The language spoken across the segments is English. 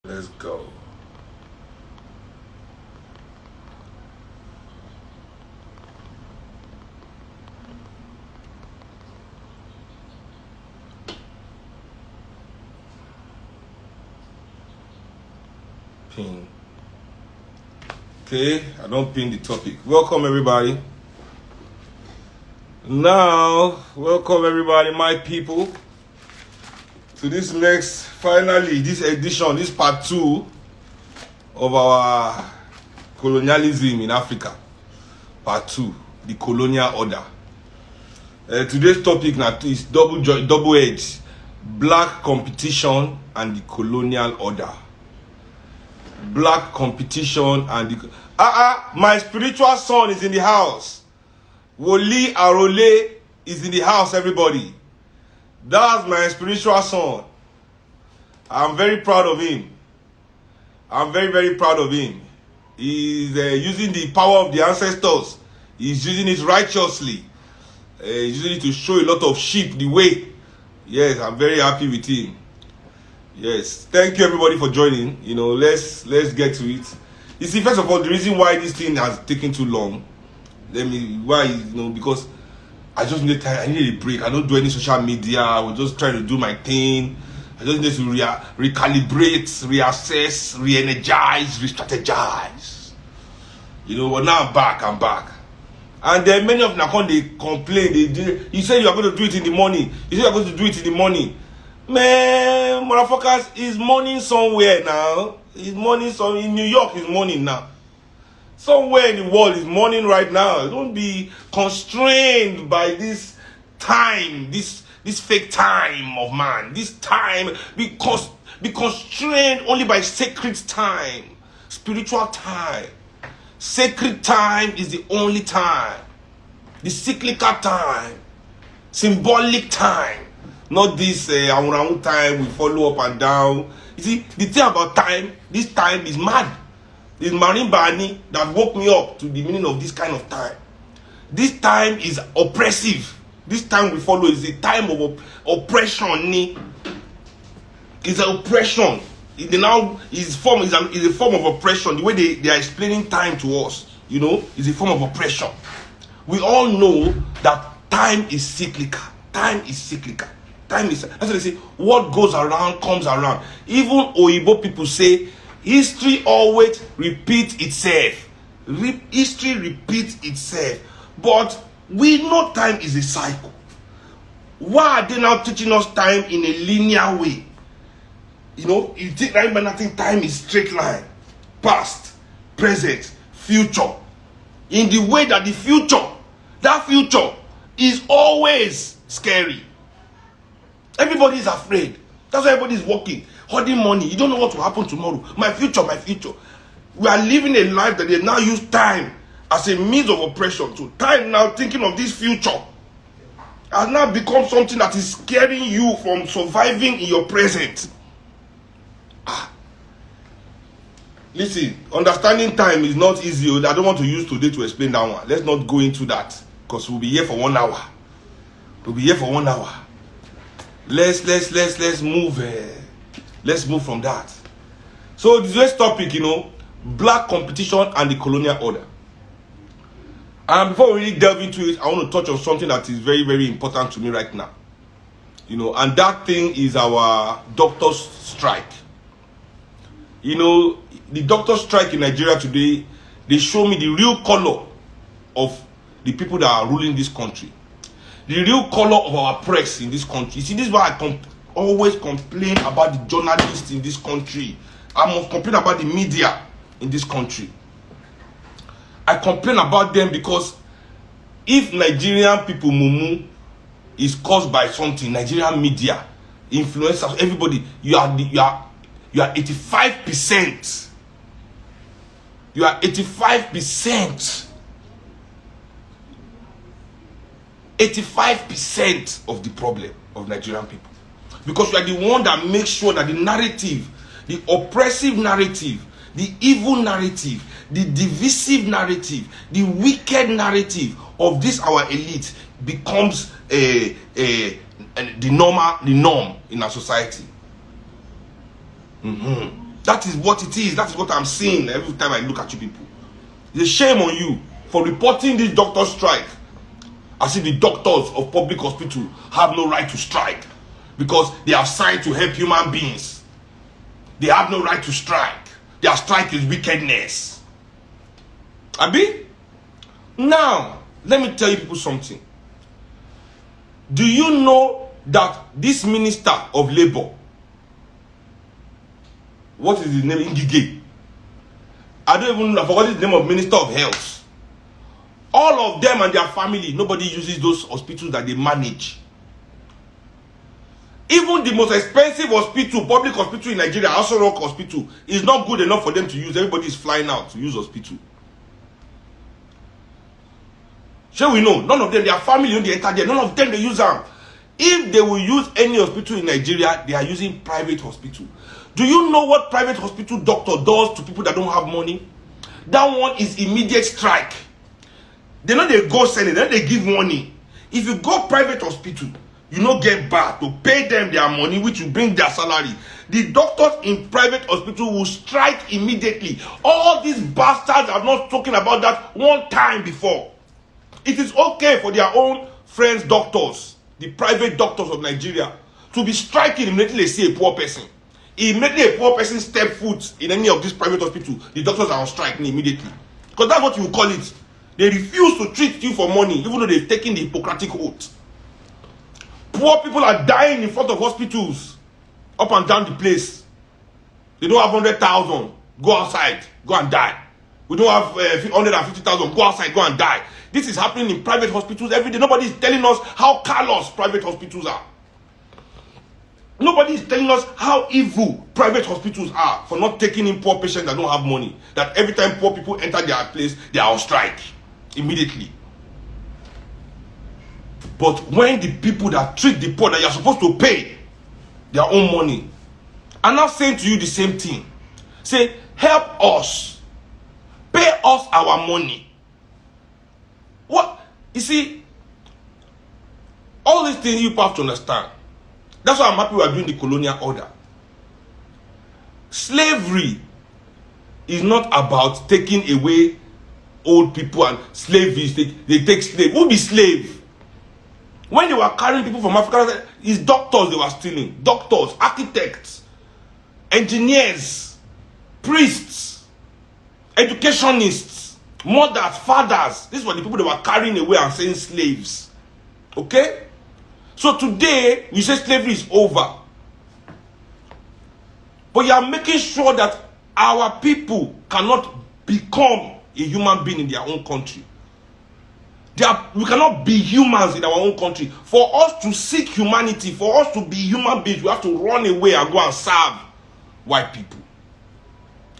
Let's go. Pin. Okay, I don't pin the topic. Welcome everybody. Now, welcome everybody, my people, to this finally, this edition, this part 2 of our colonialism in Africa. Part 2, the colonial order. Today's topic now is double-edged, black competition and the colonial order. Black competition and the... my spiritual son is in the house. Woli Arole is in the house, everybody. That's my spiritual son. I'm very proud of him. I'm very, very proud of him. He's using the power of the ancestors. He's using it righteously. He's using it to show a lot of sheep the way. Yes, I'm very happy with him. Yes, thank you everybody for joining. You know, let's get to it. You see, first of all, the reason why this thing has taken too long, because I just need time. I need a break. I don't do any social media. I was just trying to do my thing. I just need to recalibrate, reassess, re-energize, re-strategize. You know, but now I'm back. And then many of them, they complain. You say you are going to do it in the morning. You say you are going to do it in the morning. Man, motherfuckers, it's morning somewhere now. It's morning in New York. It's morning now. Somewhere in the world is morning right now. Don't be constrained by this time, this fake time of man. This time, be constrained only by sacred time, spiritual time. Sacred time is the only time. The cyclical time, symbolic time. Not this around time we follow up and down. You see, the thing about time, this time is mad. It's Marine Barney that woke me up to the meaning of this kind of time. This time is oppressive. This time we follow is a time of oppression. It's an oppression. Is a form of oppression. The way they are explaining time to us, you know, is a form of oppression. We all know that time is cyclical. Time is cyclical. That's what they say. What goes around comes around. Even Oyibo people say history always repeats itself. History repeats itself. But we know time is a cycle. Why are they now teaching us time in a linear way? You know, you think right by nothing, time is straight line. Past, present, future. In the way that that future is always scary. Everybody is afraid. That's why everybody is working, hoarding money. You don't know what will happen tomorrow. My future. We are living a life that they now use time as a means of oppression. So time now thinking of this future has now become something that is scaring you from surviving in your present. Listen, understanding time is not easy. I don't want to use today to explain that one. Let's not go into that because we'll be here for 1 hour. Let's move. Let's move from that. So today's topic, you know, black competition and the colonial order. And before we really delve into it, I want to touch on something that is very, very important to me right now. You know, and that thing is our doctors' strike. You know, the doctors' strike in Nigeria today, they show me the real color of the people that are ruling this country. The real color of our press in this country. You see, this is why I always complain about the journalists in this country. I must complain about the media in this country. I complain about them because if Nigerian people mumu is caused by something, Nigerian media, influencers, everybody, you are 85%. You are 85%. 85% of the problem of Nigerian people. Because you are the one that makes sure that the narrative, the oppressive narrative, the evil narrative, the divisive narrative, the wicked narrative of this our elite becomes the norm in our society. That is what it is. That is what I'm seeing every time I look at you people. It's a shame on you for reporting this doctor strike as if the doctors of public hospital have no right to strike because they are signed to help human beings. They have no right to strike. Their strike is wickedness. Abi? Now, let me tell you people something. Do you know that this minister of labor, what is his name? Ngige. I don't even know. I forgot the name of Minister of Health. All of them and their family, nobody uses those hospitals that they manage. Even the most expensive hospital, public hospital in Nigeria, Aso Rock Hospital, is not good enough for them to use. Everybody is flying out to use hospital. Shall we know? None of them, their family, when they enter there, none of them, they use them. If they will use any hospital in Nigeria, they are using private hospital. Do you know what private hospital doctor does to people that don't have money? That one is immediate strike. They know they go send it, then they give money. If you go private hospital, you don't get back to pay them their money, which will bring their salary. The doctors in private hospital will strike immediately. All these bastards are not talking about that one time before. It is okay for their own friends, doctors, the private doctors of Nigeria, to be striking immediately they see a poor person. Immediately a poor person step foot in any of these private hospitals, the doctors are on strike immediately. Because that's what you call it. They refuse to treat you for money, even though they've taken the Hippocratic oath. Poor people are dying in front of hospitals, up and down the place. They don't have 100,000, go outside, go and die. We don't have 150,000, go outside, go and die. This is happening in private hospitals every day. Nobody is telling us how callous private hospitals are. Nobody is telling us how evil private hospitals are for not taking in poor patients that don't have money. That every time poor people enter their place, they are on strike immediately. But when the people that treat the poor that you're supposed to pay their own money are now saying to you the same thing. Say, help us. Pay us our money. What? You see, all these things you have to understand. That's why I'm happy we are doing the colonial order. Slavery is not about taking away old people and slavery. They take slave. Who be slave? When they were carrying people from Africa, it's doctors they were stealing. Doctors, architects, engineers, priests, educationists, mothers, fathers. These were the people they were carrying away and saying slaves. Okay? So today, we say slavery is over. But you are making sure that our people cannot become a human being in their own country. We cannot be humans in our own country. For us to seek humanity, for us to be human beings, we have to run away and go and serve white people.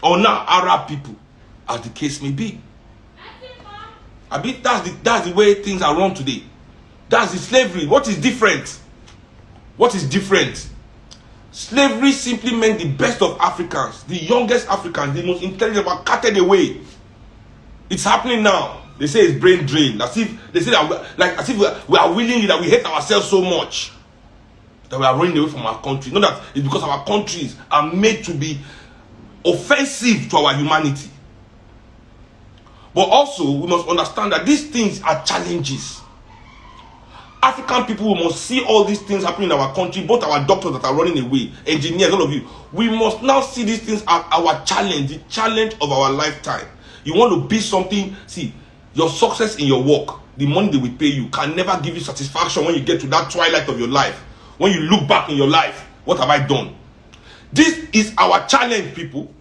Or now Arab people, as the case may be. I mean, that's the way things are run today. That's the slavery. What is different? What is different? Slavery simply meant the best of Africans, the youngest Africans, the most intelligent, were carted away. It's happening now. They say it's brain drain. As if they say that as if we are willing that we hate ourselves so much that we are running away from our country. Not that it's because our countries are made to be offensive to our humanity. But also we must understand that these things are challenges. African people must see all these things happening in our country, both our doctors that are running away, engineers, all of you. We must now see these things as our challenge, the challenge of our lifetime. You want to be something, see, your success in your work, the money they will pay you, can never give you satisfaction when you get to that twilight of your life. When you look back in your life, what have I done? This is our challenge, people.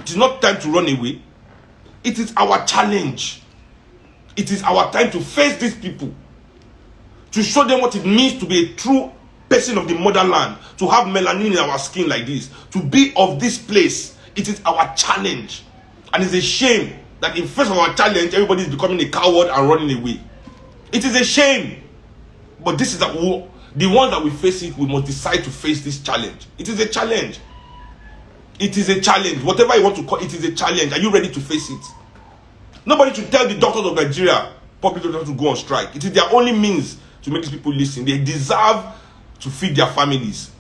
It is not time to run away. It is our challenge. It is our time to face these people. To show them what it means to be a true person of the motherland. To have melanin in our skin like this. To be of this place. It is our challenge. And it's a shame that in face of our challenge, everybody is becoming a coward and running away. It is a shame. But this is the one that we face it, we must decide to face this challenge. It is a challenge. It is a challenge. Whatever you want to call it, is a challenge. Are you ready to face it? Nobody should tell the doctors of Nigeria, public doctors, to go on strike. It is their only means to make these people listen. They deserve to feed their families.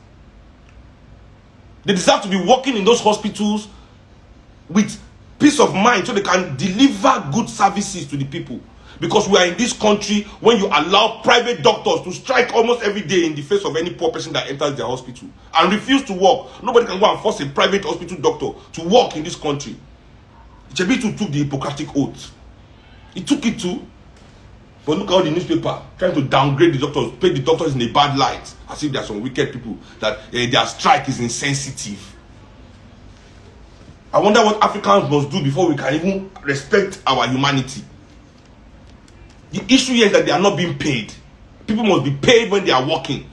They deserve to be working in those hospitals with peace of mind so they can deliver good services to the people. Because we are in this country when you allow private doctors to strike almost every day in the face of any poor person that enters their hospital and refuse to work. Nobody can go and force a private hospital doctor to work in this country. Chebitu took the Hippocratic oath. He took it too. But look at all the newspaper trying to downgrade the doctors, paint the doctors in a bad light, as if there are some wicked people that their strike is insensitive. I wonder what Africans must do before we can even respect our humanity. The issue here is that they are not being paid. People must be paid when they are working.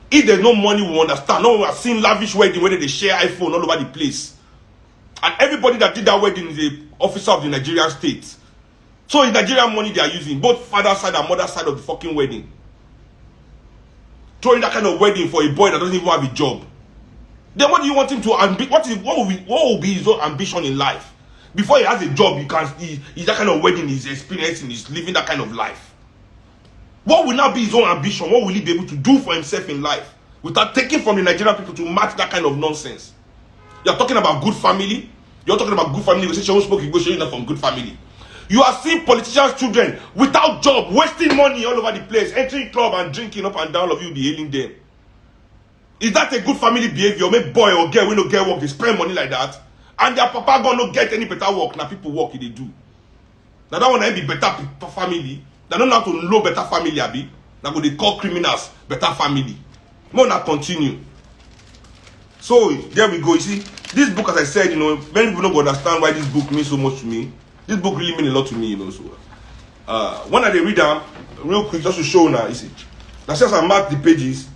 If there's no money, we understand. No, we are seeing lavish wedding where they share iPhone all over the place. And everybody that did that wedding is an officer of the Nigerian state. So it's Nigerian money they are using, both father side and mother side of the fucking wedding. Throwing that kind of wedding for a boy that doesn't even have a job. Then what do you want him to what will be his own ambition in life? Before he has a job, he's that kind of wedding he's experiencing, he's living that kind of life. What will now be his own ambition? What will he be able to do for himself in life without taking from the Nigerian people to match that kind of nonsense? You're talking about good family. You're talking about good family. We say you spoke Igbo from good family. You are seeing politicians' children without job, wasting money all over the place, entering club and drinking up and down. All of you be hailing them. Is that a good family behavior? Make boy or girl, we no get work, they spend money like that, and their papa gonna no get any better work. Now people work, they do. Now that one be better family. They don't know how to know better family, abi. Now go they call criminals better family. More not continue. So there we go. You see, this book, as I said, many people don't understand why this book means so much to me. This book really means a lot to me, So when I read them, real quick, just to show now, you see, now since I mark the pages,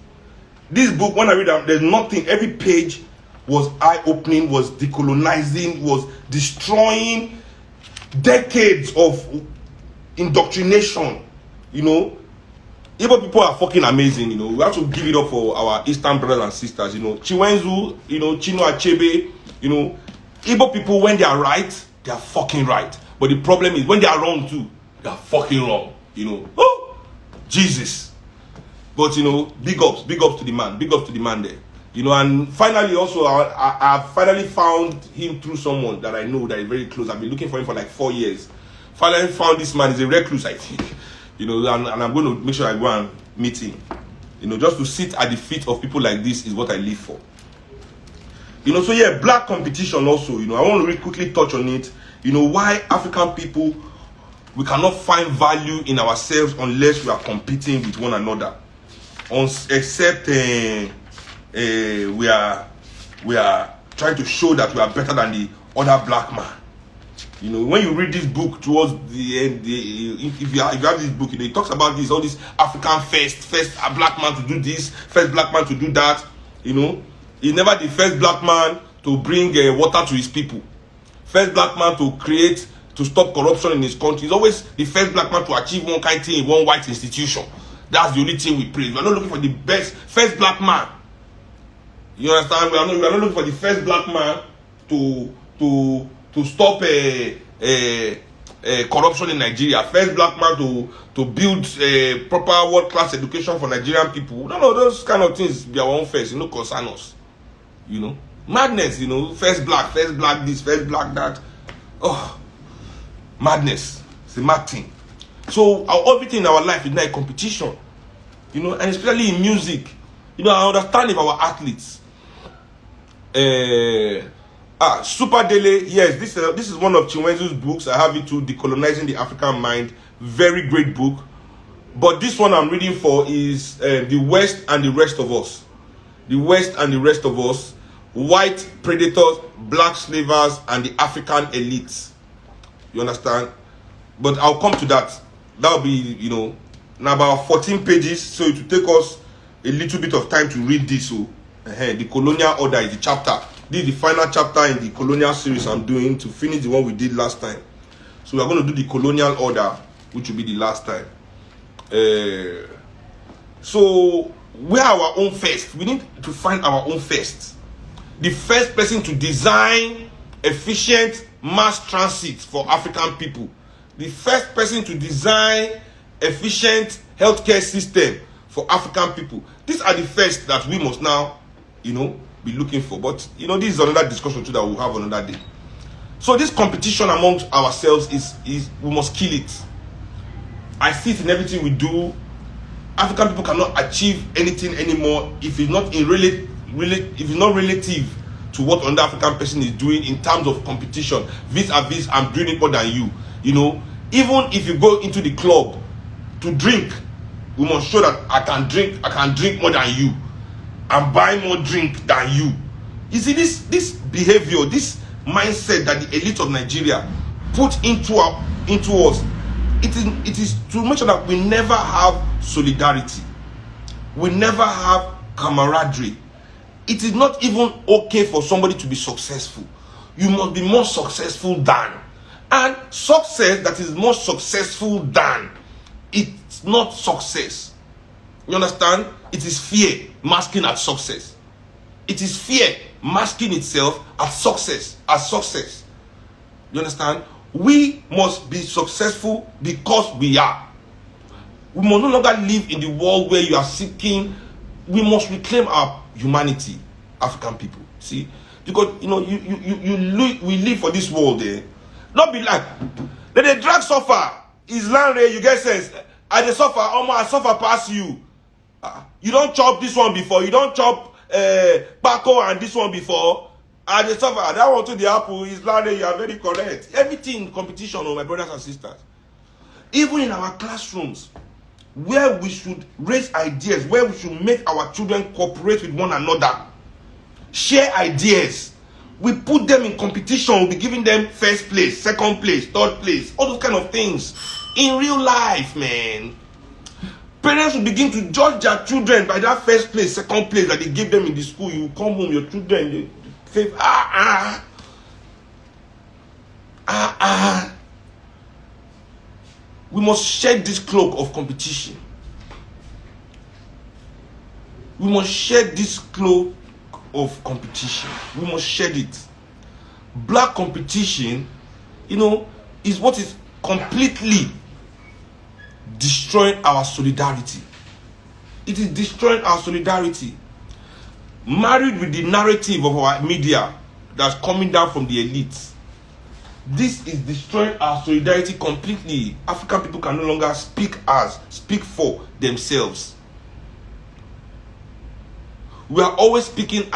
this book, when I read them, there's nothing. Every page was eye-opening, was decolonizing, was destroying decades of indoctrination. Igbo people are fucking amazing. We have to give it up for our Eastern brothers and sisters. Chiwenzu, Chino Achebe. Igbo people, when they are right, they are fucking right. But the problem is when they are wrong too, they are fucking wrong. Oh, Jesus. But big ups to the man there. And finally also I finally found him through someone that I know that is very close. I've been looking for him for like 4 years. Finally found this man. He's a recluse, I think. And I'm going to make sure I go and meet him. Just to sit at the feet of people like this is what I live for. So yeah, black competition also, I want to really quickly touch on it. Why African people, we cannot find value in ourselves unless we are competing with one another. Except we are trying to show that we are better than the other black man. When you read this book towards the end, if you have this book, it talks about all this African first black man to do this, first black man to do that. He's never the first black man to bring water to his people. First black man to stop corruption in his country. He's always the first black man to achieve one kind of thing in one white institution. That's the only thing we praise. We are not looking for the first black man. You understand? We are not looking for the first black man to stop corruption in Nigeria. First black man to build proper world-class education for Nigerian people. No, those kind of things be our own first. Concern us. Madness. First black this, first black that. Oh, madness. It's a mad thing. So everything in our life is now a competition. And especially in music. I understand if our athletes. Super Dele, yes, this is one of Chiwenzu's books. I have it too, Decolonizing the African Mind. Very great book. But this one I'm reading for is The West and the Rest of Us. The West and the Rest of Us. White predators, black slavers, and the African elites. You understand? But I'll come to that. That'll be, now about 14 pages. So it will take us a little bit of time to read this. So, the colonial order is the chapter. This is the final chapter in the colonial series I'm doing to finish the one we did last time. So we're going to do the colonial order, which will be the last time. So we are our own first. We need to find our own first. The first person to design efficient mass transit for African people. The first person to design efficient healthcare system for African people. These are the first that we must now, be looking for. But you know, this is another discussion too that we'll have another day. So this competition amongst ourselves is we must kill it. I see it in everything we do. African people cannot achieve anything anymore if it's not if it's not relative to what another African person is doing in terms of competition. Vis-a-vis, I'm doing it more than you. You know, even if you go into the club to drink, we must show that I can drink more than you, and buy more drink than you. You see, this behavior, this mindset that the elite of Nigeria put into us, it is to make sure that we never have solidarity, we never have camaraderie. It is not even okay for somebody to be successful. You must be more successful than. And success that is more successful than, it's not success. You understand? It is fear masking as success. It is fear masking itself as success. You understand? We must be successful because we are. We must no longer live in the world where you are seeking. We must reclaim our humanity, African people. See? Because, you know, we live for this world there. Not be like, let the drag suffer. Is land you get sense. I suffer, I suffer past you. You don't chop this one before. You don't chop Paco and this one before. I suffer. That one to the apple is land you are very correct. Everything in competition, my brothers and sisters. Even in our classrooms, where we should raise ideas, where we should make our children cooperate with one another, share ideas. We put them in competition. We'll be giving them first place, second place, third place, all those kind of things. In real life, man, parents will begin to judge their children by that first place, second place that they give them in the school. You come home, your children, they say, We must shed this cloak of competition. We must shed this cloak of competition. We must shed it. Black competition, you know, is what is completely destroying our solidarity. It is destroying our solidarity. Married with the narrative of our media that's coming down from the elites. This is destroying our solidarity completely. African people can no longer speak for themselves. We are always speaking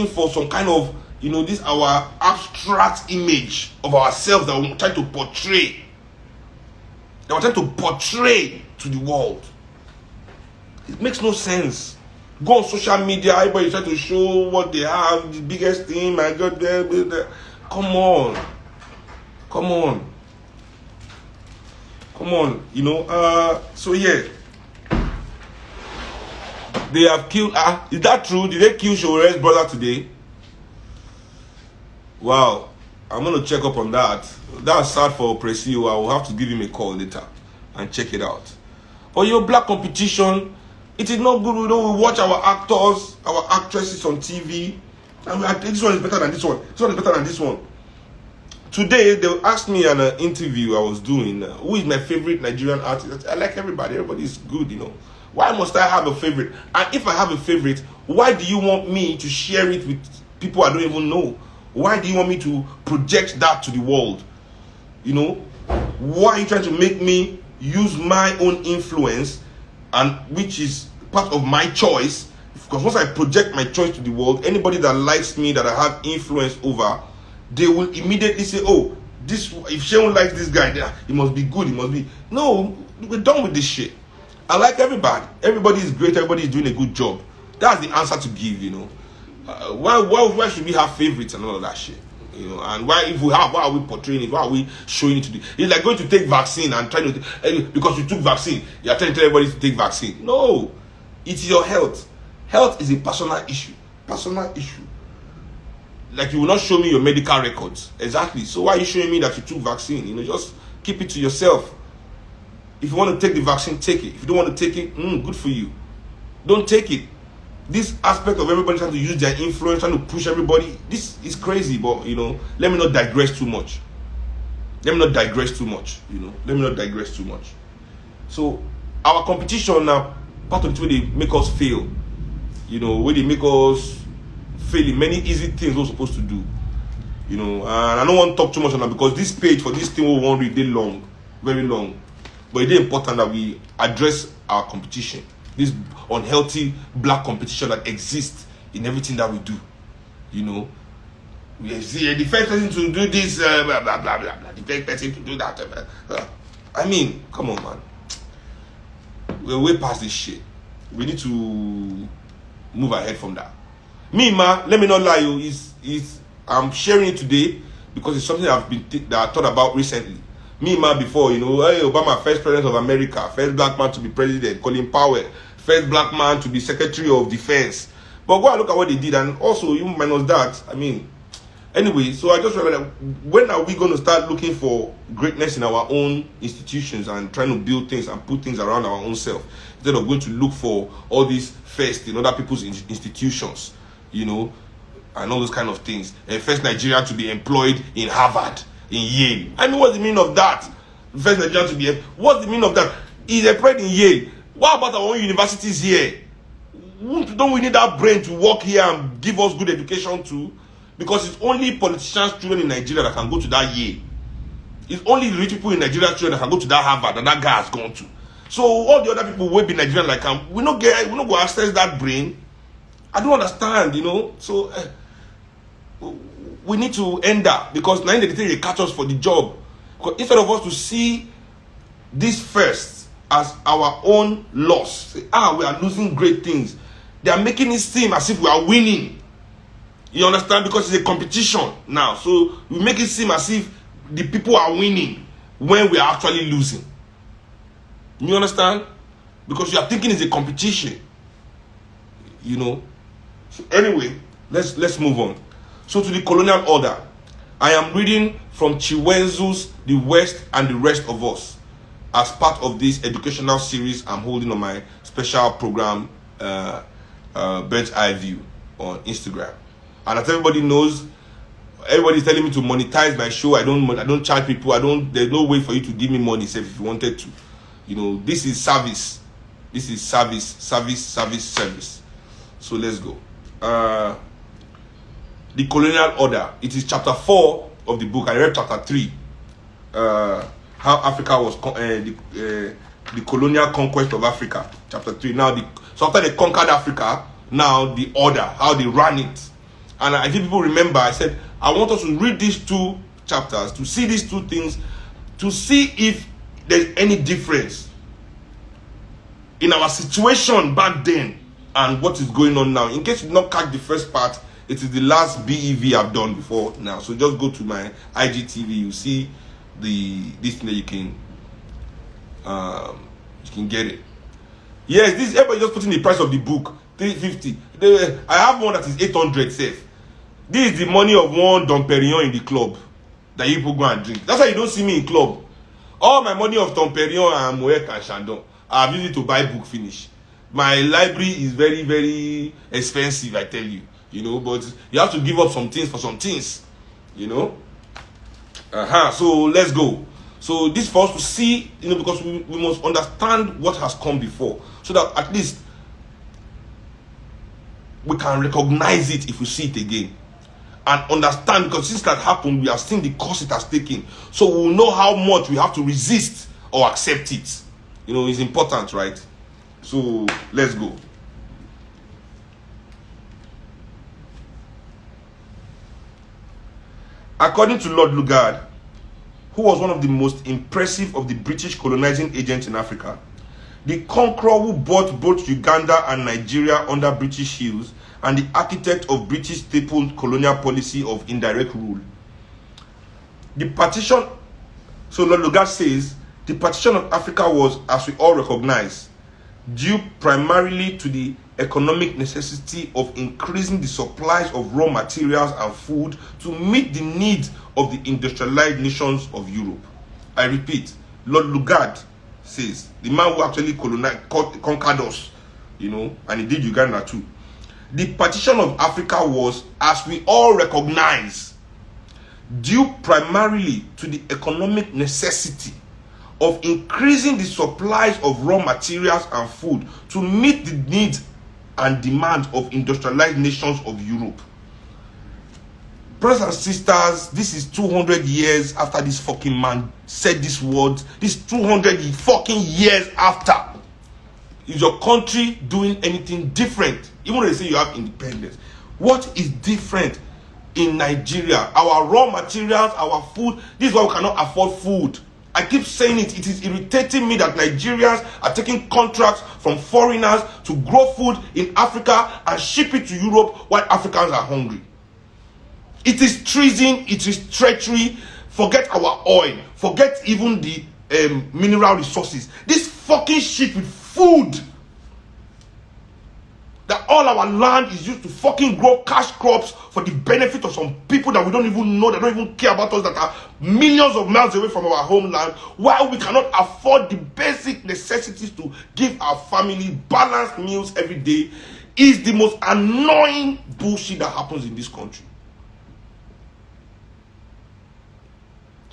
for some kind of, you know, this our abstract image of ourselves that we're trying to portray. That we're trying to portray to the world. It makes no sense. Go on social media, everybody try to show what they have, the biggest thing, my God, come on. Come on, you know, so yeah. They have killed, is that true? Did they kill Showere's brother today? Wow, I'm going to check up on that. That's sad for Presio. I will have to give him a call later and check it out. But your black competition, it is not good. We watch our actors, our actresses on TV, and this one is better than this one. This one is better than this one. Today, they asked me in an interview I was doing, who is my favorite Nigerian artist? I like everybody. Everybody is good, you know. Why must I have a favorite? And if I have a favorite, why do you want me to share it with people I don't even know? Why do you want me to project that to the world? You know? Why are you trying to make me use my own influence, and which is part of my choice? Because once I project my choice to the world, anybody that likes me, that I have influence over, they will immediately say, oh, this, if Seun likes this guy, he must be good, he must be. No, we're done with this shit. I like everybody. Everybody is great, everybody is doing a good job. That's the answer to give, you know. Why should we have favorites and all of that shit? You know, and why are we portraying it? Why are we showing it to the? It's like going to take vaccine and trying to, because you took vaccine, you're trying to tell everybody to take vaccine. No, it's your health. Health is a personal issue. Personal issue. Like, you will not show me your medical records. Exactly. So why are you showing me that you took vaccine? You know, just keep it to yourself. If you want to take the vaccine, take it. If you don't want to take it, good for you. Don't take it. This aspect of everybody trying to use their influence, trying to push everybody, this is crazy. But, you know, let me not digress too much. You know. Let me not digress too much. So, our competition now, part of the way they make us fail. You know, where they make us failing, many easy things we're supposed to do. You know, and I don't want to talk too much on that because this page for this thing we won't read long, very long. But it's important that we address our competition, this unhealthy black competition that exists in everything that we do. You know, we see the first person to do this, blah blah blah blah, the first person to do that. I mean, come on, man. We're way past this shit. We need to move ahead from that. Me, man, let me not lie, you. I'm sharing it today because it's something that I thought about recently. Me, man, before, you know, hey, Obama, first president of America, first black man to be president, Colin Powell, first black man to be Secretary of Defense. But go and look at what they did, and also, you minus that, I mean, anyway, so I just remember that when are we going to start looking for greatness in our own institutions and trying to build things and put things around our own self instead of going to look for all these first in other people's institutions, you know, and all those kind of things. First Nigerian to be employed in Harvard, in Yale. I mean, what's the meaning of that? First Nigerian to be, what's the meaning of that? He's employed in Yale. What about our own universities here? Don't we need that brain to work here and give us good education too? Because it's only politicians' children in Nigeria that can go to that Yale. It's only the rich people in Nigeria children that can go to that Harvard and that guy has gone to. So all the other people will be Nigerian like we not go access that brain. I don't understand, you know. So we need to end that because now they catch us for the job. Because instead of us to see this first as our own loss, say, we are losing great things. They are making it seem as if we are winning. You understand? Because it's a competition now. So we make it seem as if the people are winning when we are actually losing. You understand? Because you are thinking it's a competition. You know. So anyway, let's move on. So to the colonial order. I am reading from Chiwenzu's The West and the Rest of Us as part of this educational series I'm holding on my special program Bird's Eye View on Instagram. And as everybody knows, everybody's telling me to monetize my show. I don't charge people. There's no way for you to give me money if you wanted to. You know, this is service. This is service. So let's go. The colonial order. It is chapter 4 of the book. I read chapter 3. How Africa was the colonial conquest of Africa. Chapter 3. Now so after they conquered Africa, now the order, how they ran it. And I think people remember, I said, I want us to read these 2 chapters, to see these 2 things, to see if there's any difference in our situation back then and what is going on now. In case you did not catch the first part, it is the last BEV I've done before now. So just go to my IGTV, you see this thing that you can get it. Yes, this everybody just putting the price of the book, $350. I have one that is 800 safe. This is the money of one Dom Perignon in the club that you people go and drink. That's why you don't see me in club. All my money of Dom Perignon and Moet and Chandon, I've used it to buy book finish. My library is very, very expensive, I tell you. You know, but you have to give up some things for some things. You know? So let's go. So this for us to see, you know, because we must understand what has come before. So that at least we can recognize it if we see it again. And understand, because since that happened, we have seen the course it has taken. So we'll know how much we have to resist or accept it. You know, it's important, right? So let's go. According to Lord Lugard, who was one of the most impressive of the British colonizing agents in Africa, the conqueror who brought both Uganda and Nigeria under British heels, and the architect of British stapled colonial policy of indirect rule. The partition, so Lord Lugard says, the partition of Africa was, as we all recognize, due primarily to the economic necessity of increasing the supplies of raw materials and food to meet the needs of the industrialized nations of Europe. I repeat, Lord Lugard says, the man who actually conquered us, you know, and he did Uganda too. The partition of Africa was, as we all recognize, due primarily to the economic necessity of increasing the supplies of raw materials and food to meet the needs and demands of industrialized nations of Europe. Brothers and sisters, this is 200 years after this fucking man said these words. This 200 fucking years after. Is your country doing anything different? Even though they say you have independence. What is different in Nigeria? Our raw materials, our food. This is why we cannot afford food. I keep saying it. It is irritating me that Nigerians are taking contracts from foreigners to grow food in Africa and ship it to Europe while Africans are hungry. It is treason. It is treachery. Forget our oil. Forget even the mineral resources. This fucking shit with food. That all our land is used to fucking grow cash crops for the benefit of some people that we don't even know, that don't even care about us, that are millions of miles away from our homeland, while we cannot afford the basic necessities to give our family balanced meals every day, is the most annoying bullshit that happens in this country.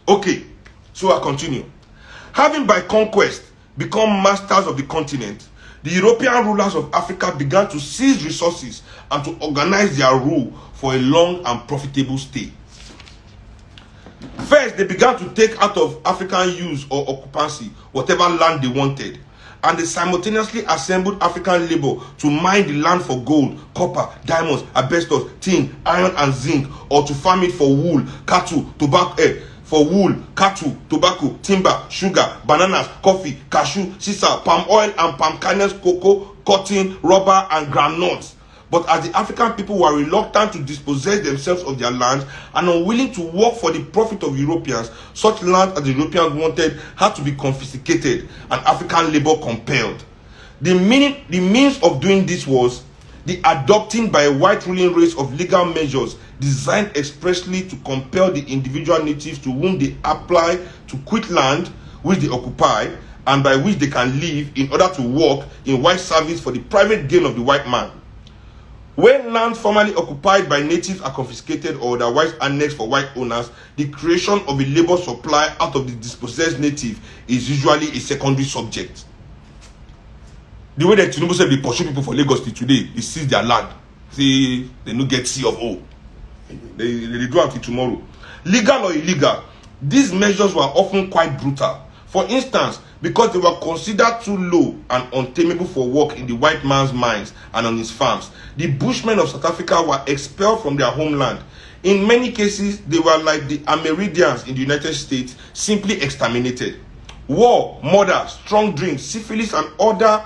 Okay, so I continue. Having by conquest become masters of the continent, the European rulers of Africa began to seize resources and to organize their rule for a long and profitable stay. First, they began to take out of African use or occupancy whatever land they wanted, and they simultaneously assembled African labor to mine the land for gold, copper, diamonds, asbestos, tin, iron, and zinc, or to farm it for wool, cattle, tobacco, timber, sugar, bananas, coffee, cashew, sisal, palm oil, and palm kernels, cocoa, cotton, rubber, and groundnuts. But as the African people were reluctant to dispossess themselves of their lands and unwilling to work for the profit of Europeans, such land as the Europeans wanted had to be confiscated and African labor compelled. The means of doing this was the adopting by a white ruling race of legal measures designed expressly to compel the individual natives to whom they apply to quit land which they occupy and by which they can live in order to work in white service for the private gain of the white man. When lands formerly occupied by natives are confiscated or otherwise annexed for white owners, the creation of a labor supply out of the dispossessed native is usually a secondary subject. The way that Tinubu said they pursue people for Lagos today, they seize their land. See, they don't get C of O. They do until tomorrow. Legal or illegal, these measures were often quite brutal. For instance, because they were considered too low and untamable for work in the white man's mines and on his farms, the Bushmen of South Africa were expelled from their homeland. In many cases, they were like the Amerindians in the United States, simply exterminated. War, murder, strong drink, syphilis, and other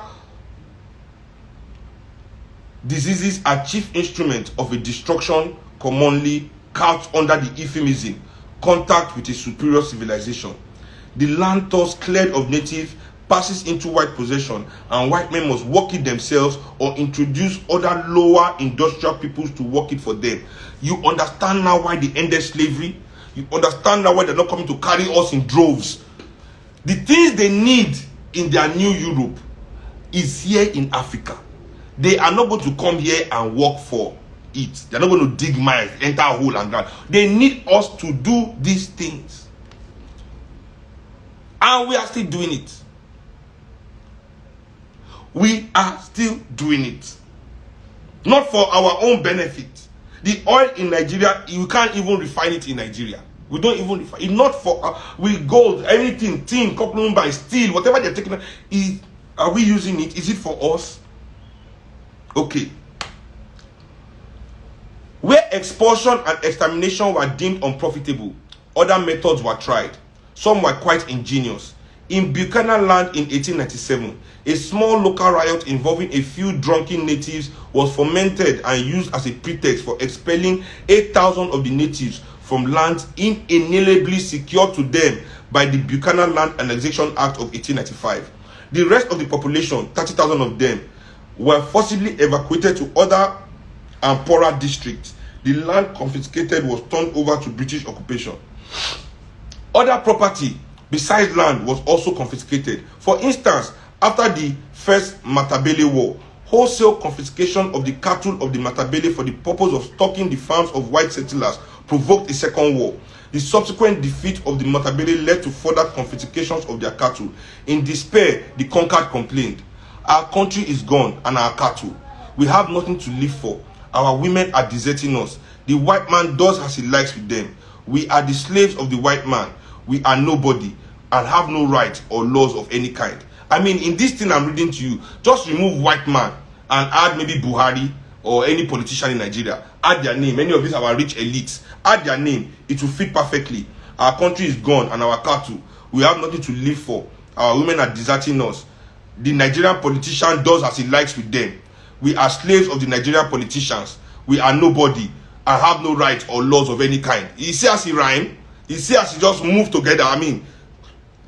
diseases are chief instruments of a destruction commonly couched under the euphemism contact with a superior civilization. The land thus cleared of native passes into white possession, and white men must work it themselves or introduce other lower industrial peoples to work it for them. You understand now why they ended slavery? You understand now why they're not coming to carry us in droves? The things they need in their new Europe is here in Africa. They are not going to come here and work for it. They're not going to dig mines, enter a hole and ground. They need us to do these things. And we are still doing it. We are still doing it. Not for our own benefit. The oil in Nigeria, you can't even refine it in Nigeria. We don't even refine it. Not for with gold, everything, tin, copper, lumber, steel, whatever they're taking. Are we using it? Is it for us? Okay. Where expulsion and extermination were deemed unprofitable, other methods were tried. Some were quite ingenious. In Buchanan land in 1897, a small local riot involving a few drunken natives was fomented and used as a pretext for expelling 8,000 of the natives from lands inalienably secured to them by the Buchanan Land Annexation Act of 1895. The rest of the population, 30,000 of them, were forcibly evacuated to other and poorer districts. The land confiscated was turned over to British occupation. Other property besides land was also confiscated. For instance, after the First Matabele War, wholesale confiscation of the cattle of the Matabele for the purpose of stocking the farms of white settlers provoked a second war. The subsequent defeat of the Matabele led to further confiscations of their cattle. In despair, the conquered complained, "Our country is gone and our cattle. We have nothing to live for. Our women are deserting us. The white man does as he likes with them. We are the slaves of the white man. We are nobody and have no rights or laws of any kind. I mean, in this thing I'm reading to you, just remove white man and add maybe Buhari or any politician in Nigeria. Add their name. Any of these our rich elites. Add their name. It will fit perfectly. Our country is gone and our cattle. We have nothing to live for. Our women are deserting us. The Nigerian politician does as he likes with them. We are slaves of the Nigerian politicians. We are nobody and have no rights or laws of any kind. You see as he rhyme? You see as he just move together? I mean,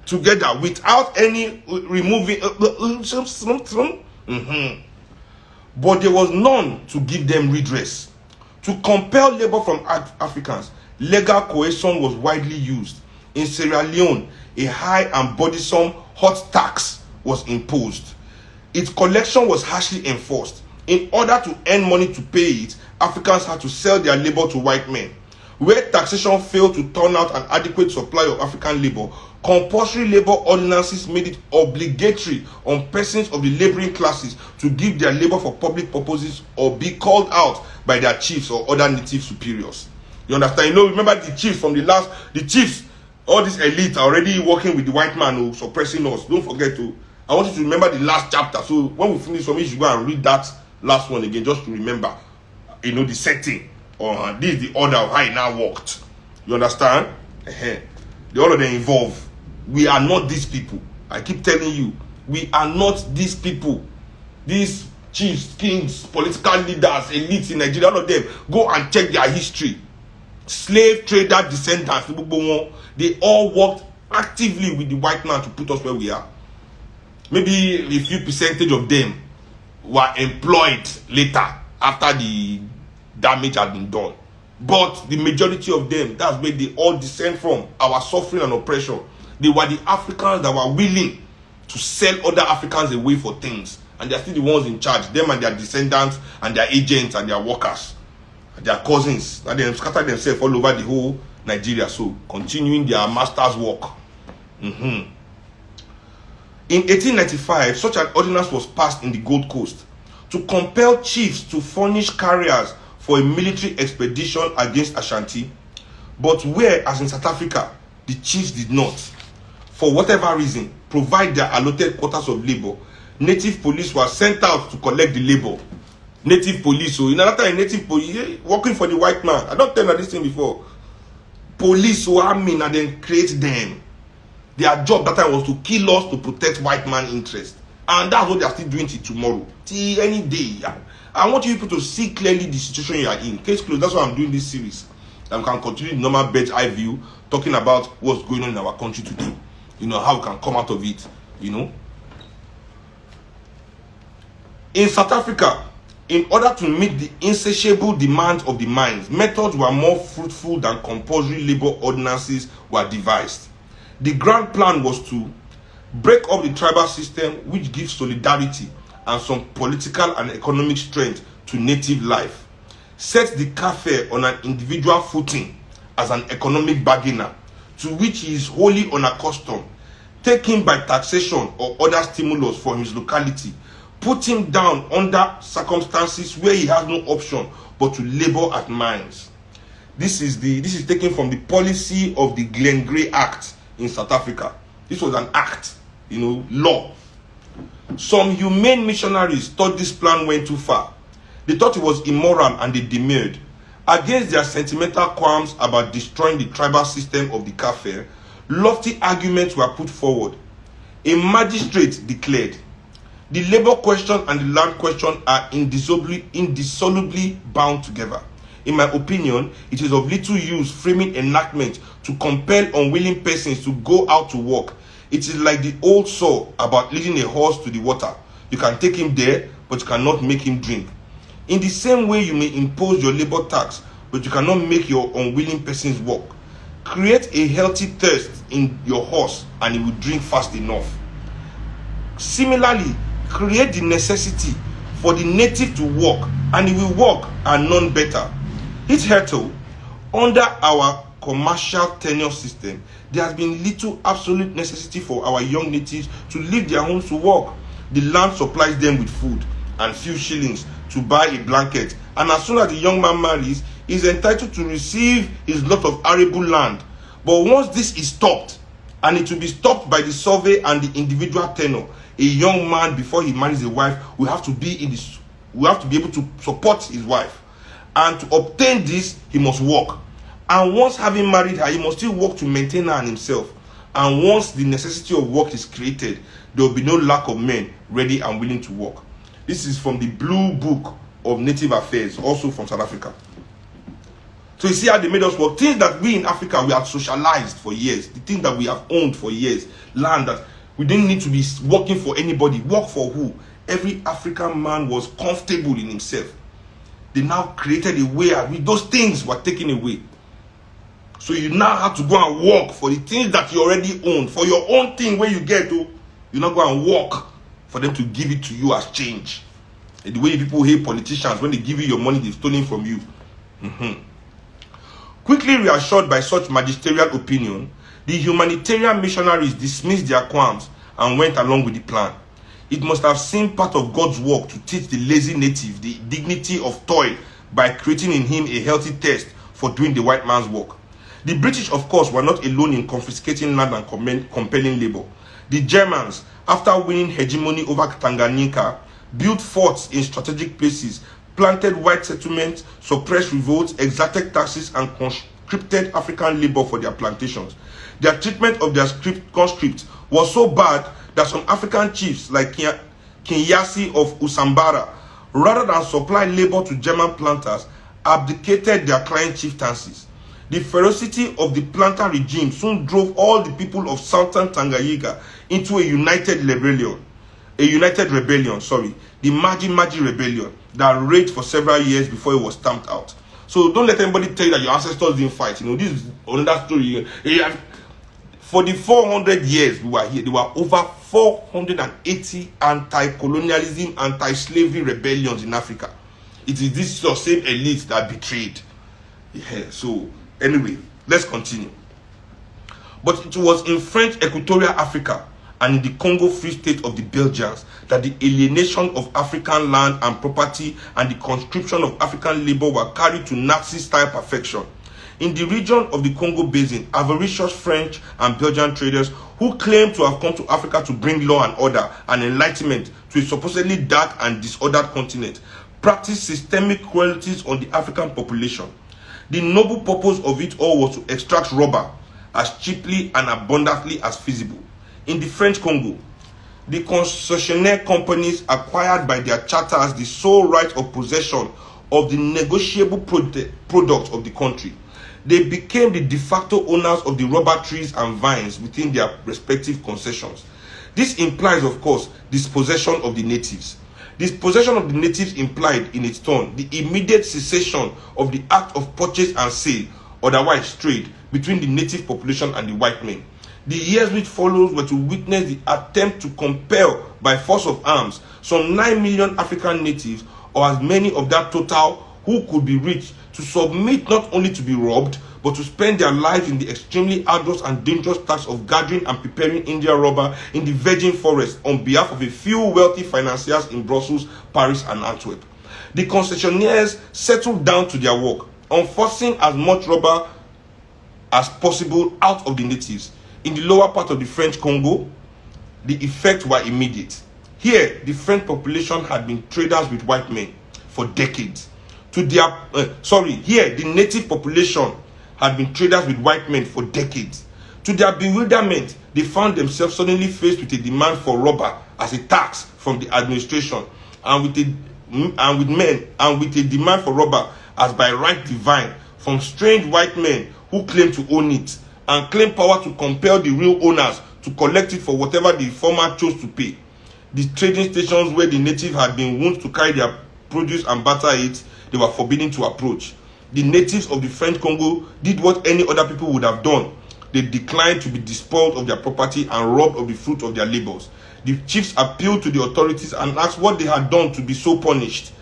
together without any removing. But there was none to give them redress. To compel labor from Africans, legal coercion was widely used. In Sierra Leone, a high and burdensome hot tax was imposed. Its collection was harshly enforced. In order to earn money to pay it, Africans had to sell their labor to white men. Where taxation failed to turn out an adequate supply of African labor, compulsory labor ordinances made it obligatory on persons of the laboring classes to give their labor for public purposes or be called out by their chiefs or other native superiors. You understand? You know, remember the chiefs from the chiefs, all these elites are already working with the white man who suppressing us. Don't forget to, I want you to remember the last chapter. So when we finish from it, you should go and read that last one again, just to remember, you know, the setting. Or this is the order of how it now worked. You understand? The order they involve. We are not these people. I keep telling you, we are not these people. These chiefs, kings, political leaders, elites in Nigeria, all of them, go and check their history. Slave trader descendants, they all worked actively with the white man to put us where we are. Maybe a few percentage of them were employed later after the damage had been done. But the majority of them, that's where they all descend from, our suffering and oppression. They were the Africans that were willing to sell other Africans away for things. And they're still the ones in charge, them and their descendants and their agents and their workers, and their cousins. And they scatter themselves all over the whole Nigeria. So continuing their master's work. In 1895, such an ordinance was passed in the Gold Coast to compel chiefs to furnish carriers for a military expedition against Ashanti, but where, as in South Africa, the chiefs did not, for whatever reason, provide their allotted quotas of labor, native police were sent out to collect the labor. Native police, so in another time, native police working for the white man. I don't tell you this thing before. Police who are mean and then create them. Their job that time was to kill us to protect white man interest. And that's what they are still doing till tomorrow. Till any day. I want you people to see clearly the situation you are in. Case closed. That's why I'm doing this series. And we can continue the normal bird's eye view, talking about what's going on in our country today. You know, how we can come out of it. You know. In South Africa, in order to meet the insatiable demands of the mines, methods were more fruitful than compulsory labor ordinances were devised. The grand plan was to break up the tribal system, which gives solidarity and some political and economic strength to native life, set the Kafir on an individual footing as an economic bargainer, to which he is wholly unaccustomed, take him by taxation or other stimulus for his locality, put him down under circumstances where he has no option but to labor at mines. This is taken from the policy of the Glen Grey Act in South Africa. This was an act, you know, law. Some humane missionaries thought this plan went too far. They thought it was immoral and they demurred. Against their sentimental qualms about destroying the tribal system of the Kafir, lofty arguments were put forward. A magistrate declared, the labor question and the land question are indissolubly bound together. In my opinion, it is of little use framing enactment to compel unwilling persons to go out to work. It is like the old saw about leading a horse to the water. You can take him there, but you cannot make him drink. In the same way, you may impose your labor tax, but you cannot make your unwilling persons work. Create a healthy thirst in your horse, and he will drink fast enough. Similarly, create the necessity for the native to work, and he will work, and none better. Hitherto, under our commercial tenure system, there has been little absolute necessity for our young natives to leave their homes to work. The land supplies them with food and few shillings to buy a blanket, and as soon as the young man marries, is entitled to receive his lot of arable land. But once this is stopped, and it will be stopped by the survey and the individual tenure, a young man, before he marries a wife, will have to be able to support his wife. And to obtain this, he must work. And once having married her, he must still work to maintain her and himself. And once the necessity of work is created, there will be no lack of men ready and willing to work. This is from the Blue Book of Native Affairs, also from South Africa. So you see how they made us work. Things that we in Africa, we have socialized for years. The things that we have owned for years. Land that we didn't need to be working for anybody. Work for who? Every African man was comfortable in himself. They now created a way at which those things were taken away. So you now have to go and work for the things that you already own. For your own thing where you get to, you not go and work for them to give it to you as change. And the way people hate politicians, when they give you your money, they've stolen from you. Quickly reassured by such magisterial opinion, the humanitarian missionaries dismissed their qualms and went along with the plan. It must have seemed part of God's work to teach the lazy native the dignity of toil by creating in him a healthy taste for doing the white man's work. The British, of course, were not alone in confiscating land and compelling labor. The Germans, after winning hegemony over Tanganyika, built forts in strategic places, planted white settlements, suppressed revolts, exacted taxes, and conscripted African labor for their plantations. Their treatment of their conscripts was so bad that some African chiefs like Kinyasi of Usambara, rather than supply labor to German planters, abdicated their client chieftaincies. The ferocity of the planter regime soon drove all the people of southern Tanganyika into a united rebellion. The Maji Rebellion that raged for several years before it was stamped out. So don't let anybody tell you that your ancestors didn't fight. You know, this is another story. For the 400 years we were here, there were over 480 anti-colonialism, anti-slavery rebellions in Africa. It is this same elite that betrayed. Yeah, so anyway, let's continue. But it was in French Equatorial Africa and in the Congo Free State of the Belgians that the alienation of African land and property and the conscription of African labor were carried to Nazi-style perfection. In the region of the Congo Basin, avaricious French and Belgian traders who claimed to have come to Africa to bring law and order and enlightenment to a supposedly dark and disordered continent practiced systemic cruelties on the African population. The noble purpose of it all was to extract rubber as cheaply and abundantly as feasible. In the French Congo, the concessionaire companies acquired by their charters the sole right of possession of the negotiable products of the country. They became the de facto owners of the rubber trees and vines within their respective concessions. This implies, of course, dispossession of the natives. Dispossession of the natives implied, in its turn, the immediate cessation of the act of purchase and sale, otherwise trade, between the native population and the white men. The years which followed were to witness the attempt to compel, by force of arms, some 9 million African natives, or as many of that total who could be reached, to submit not only to be robbed, but to spend their lives in the extremely arduous and dangerous task of gathering and preparing India rubber in the virgin forest on behalf of a few wealthy financiers in Brussels, Paris, and Antwerp. The concessionaires settled down to their work, enforcing as much rubber as possible out of the natives. In the lower part of the French Congo, the effects were immediate. Here, the French population had been traders with white men for decades. Here, the native population had been traders with white men for decades. To their bewilderment, they found themselves suddenly faced with a demand for rubber as a tax from the administration, and with a demand for rubber as by right divine from strange white men who claimed to own it and claimed power to compel the real owners to collect it for whatever the former chose to pay. The trading stations where the native had been wont to carry their produce and barter it, they were forbidden to approach. The natives of the French Congo did what any other people would have done. They declined to be despoiled of their property and robbed of the fruit of their labors. The chiefs appealed to the authorities and asked what they had done to be so punished.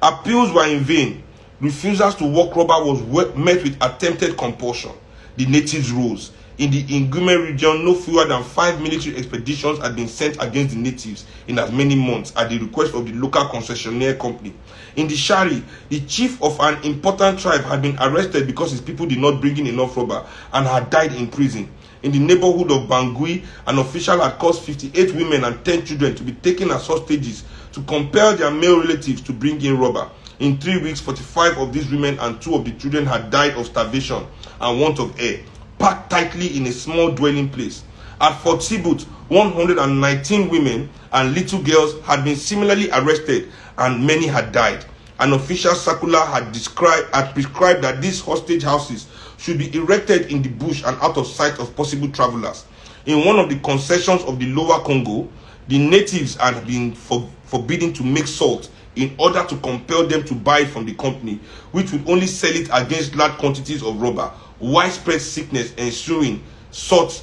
Appeals were in vain. Refusals to work rubber was met with attempted compulsion. The natives rose. In the Ngume region, no fewer than 5 military expeditions had been sent against the natives in as many months at the request of the local concessionaire company. In the Shari, the chief of an important tribe had been arrested because his people did not bring in enough rubber and had died in prison. In the neighborhood of Bangui, an official had caused 58 women and 10 children to be taken as hostages to compel their male relatives to bring in rubber. In 3 weeks, 45 of these women and 2 of the children had died of starvation and want of air, packed tightly in a small dwelling place. At Fort Sibut, 119 women and little girls had been similarly arrested and many had died. An official circular had prescribed that these hostage houses should be erected in the bush and out of sight of possible travelers. In one of the concessions of the lower Congo, the natives had been forbidden to make salt in order to compel them to buy it from the company, which would only sell it against large quantities of rubber. Widespread sickness ensuing, salt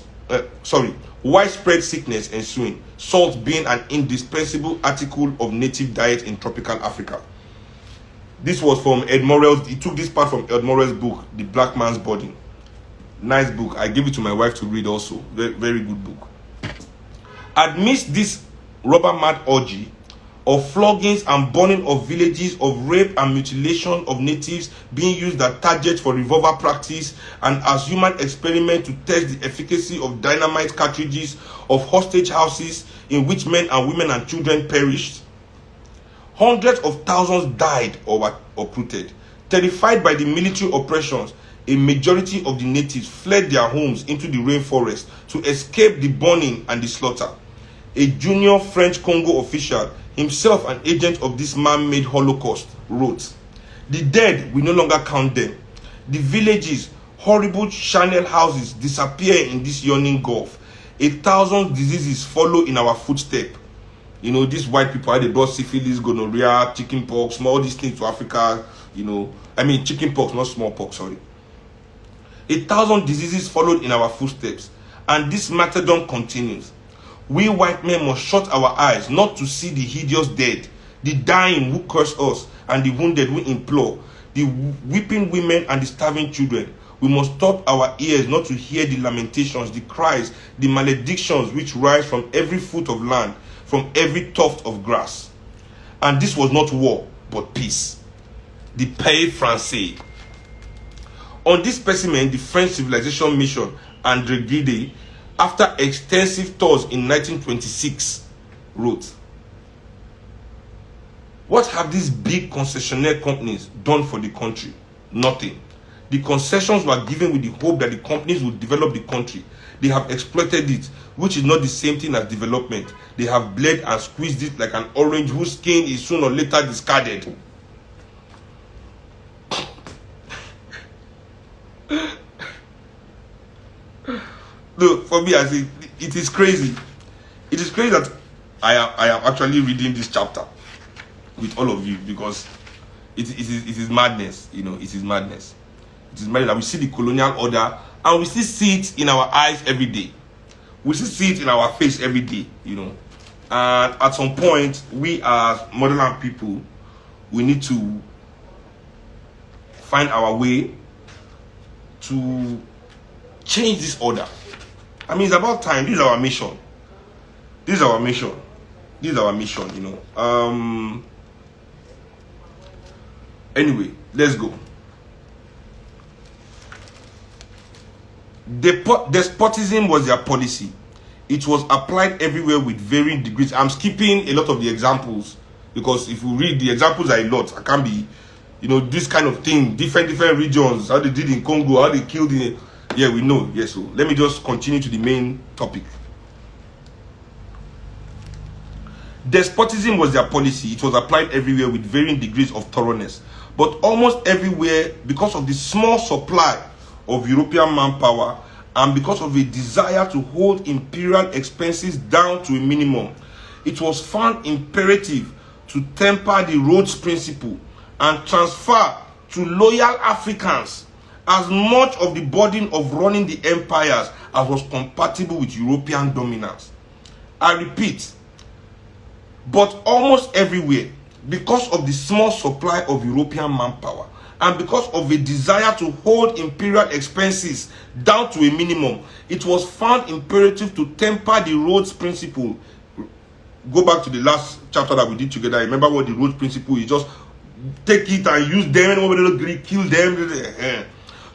being an indispensable article of native diet in tropical Africa. This was from Ed Morrell's, he took this part from Ed Morrell's book, The Black Man's Body. Nice book. I gave it to my wife to read also. Very, very good book. Amidst this rubber mad orgy of floggings and burning of villages, of rape and mutilation of natives being used as targets for revolver practice and as human experiment to test the efficacy of dynamite cartridges, of hostage houses in which men and women and children perished, hundreds of thousands died or were uprooted. Terrified by the military oppressions, a majority of the natives fled their homes into the rainforest to escape the burning and the slaughter. A junior French Congo official, himself an agent of this man-made Holocaust, wrote, "The dead, we no longer count them. The villages, horrible charnel houses disappear in this yawning gulf. 1,000 diseases follow in our footstep." You know, these white people, they brought syphilis, gonorrhea, chickenpox, all these things to Africa, you know. I mean, chickenpox, not smallpox, sorry. 1,000 diseases followed in our footsteps, and this martyrdom continues. We white men must shut our eyes not to see the hideous dead, the dying who curse us, and the wounded who implore, the weeping women and the starving children. We must stop our ears not to hear the lamentations, the cries, the maledictions which rise from every foot of land, from every tuft of grass. And this was not war, but peace. The Pays Français. On this specimen, the French civilization mission, André Gide, after extensive tours in 1926, wrote, "What have these big concessionaire companies done for the country? Nothing. The concessions were given with the hope that the companies would develop the country. They have exploited it, which is not the same thing as development. They have bled and squeezed it like an orange whose skin is sooner or later discarded." Look, for me, I say it is crazy. It is crazy that I am actually reading this chapter with all of you, because it is madness. You know, it is madness. It is madness that we see the colonial order and we still see it in our eyes every day. We still see it in our face every day. You know, and at some point, we as motherland people, we need to find our way to change this order. I mean, it's about time. This is our mission. This is our mission. This is our mission, you know. Anyway, let's go. Despotism was their policy. It was applied everywhere with varying degrees. I'm skipping a lot of the examples, because if you read the examples are a lot. I can't be, you know, this kind of thing, different regions, how they did in Congo, how they killed in. Yeah, we know. Yes, so let me just continue to the main topic. Despotism was their policy. It was applied everywhere with varying degrees of thoroughness. But almost everywhere, because of the small supply of European manpower and because of a desire to hold imperial expenses down to a minimum, it was found imperative to temper the Rhodes Principle and transfer to loyal Africans as much of the burden of running the empires as was compatible with European dominance. I repeat, but almost everywhere, because of the small supply of European manpower and because of a desire to hold imperial expenses down to a minimum, it was found imperative to temper the Rhodes Principle. Go back to the last chapter that we did together. Remember what the Rhodes Principle is? Just take it and use them, kill them.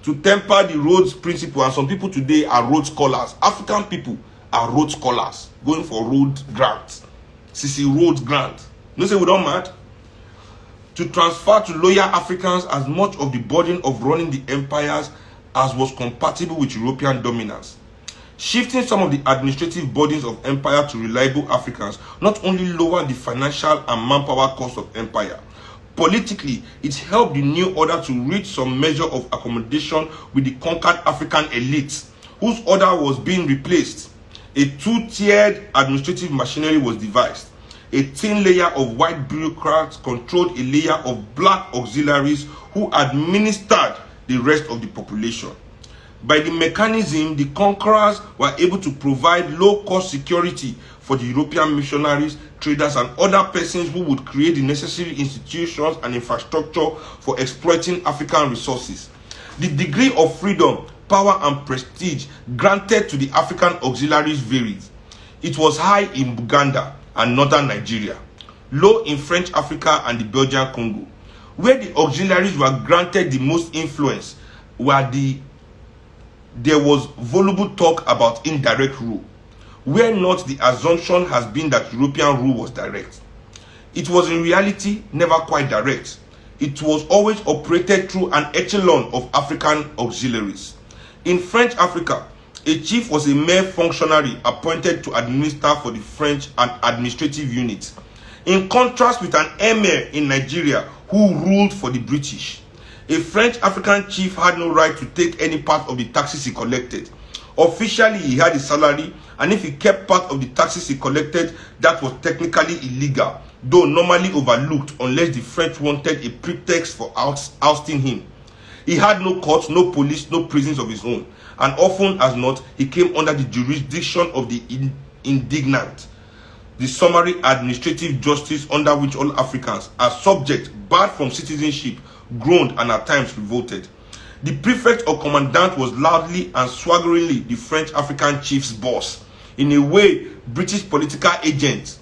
To temper the Rhodes Principle. And some people today are Rhodes scholars. African people are Rhodes scholars, going for Rhodes grants. CC Rhodes grant. No say we don't mad. To transfer to loyal Africans as much of the burden of running the empires as was compatible with European dominance. Shifting some of the administrative burdens of empire to reliable Africans not only lowered the financial and manpower cost of empire. Politically, it helped the new order to reach some measure of accommodation with the conquered African elites, whose order was being replaced. A two-tiered administrative machinery was devised. A thin layer of white bureaucrats controlled a layer of black auxiliaries who administered the rest of the population. By the mechanism, the conquerors were able to provide low-cost security for the European missionaries, traders, and other persons who would create the necessary institutions and infrastructure for exploiting African resources. The degree of freedom, power, and prestige granted to the African auxiliaries varied. It was high in Uganda and northern Nigeria, low in French Africa and the Belgian Congo. Where the auxiliaries were granted the most influence, there was voluble talk about indirect rule, where not the assumption has been that European rule was direct. It was in reality never quite direct. It was always operated through an echelon of African auxiliaries. In French Africa, a chief was a mere functionary appointed to administer for the French and administrative units, in contrast with an emir in Nigeria who ruled for the British. A French African chief had no right to take any part of the taxes he collected. Officially, he had a salary, and if he kept part of the taxes he collected, that was technically illegal, though normally overlooked unless the French wanted a pretext for ousting him. He had no courts, no police, no prisons of his own, and often as not, he came under the jurisdiction of the indignant, the summary administrative justice under which all Africans are subject, barred from citizenship, groaned, and at times revolted. The prefect or commandant was loudly and swaggeringly the French African chief's boss. In a way, British political agents,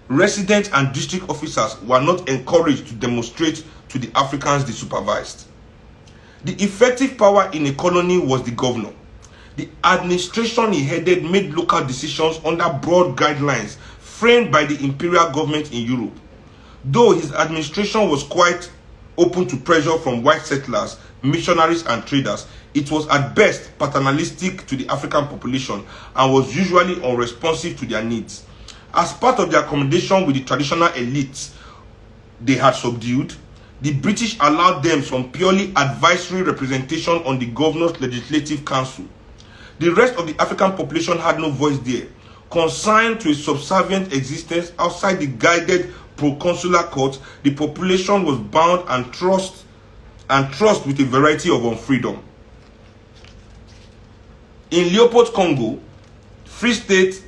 residents, and district officers were not encouraged to demonstrate to the Africans they supervised. The effective power in a colony was the governor. The administration he headed made local decisions under broad guidelines framed by the imperial government in Europe. Though his administration was quite open to pressure from white settlers, missionaries, and traders, it was at best paternalistic to the African population and was usually unresponsive to their needs. As part of their accommodation with the traditional elites they had subdued, the British allowed them some purely advisory representation on the governor's legislative council. The rest of the African population had no voice there, consigned to a subservient existence outside the guided proconsular court. The population was bound and trust with a variety of unfreedom. In Leopold Congo Free State,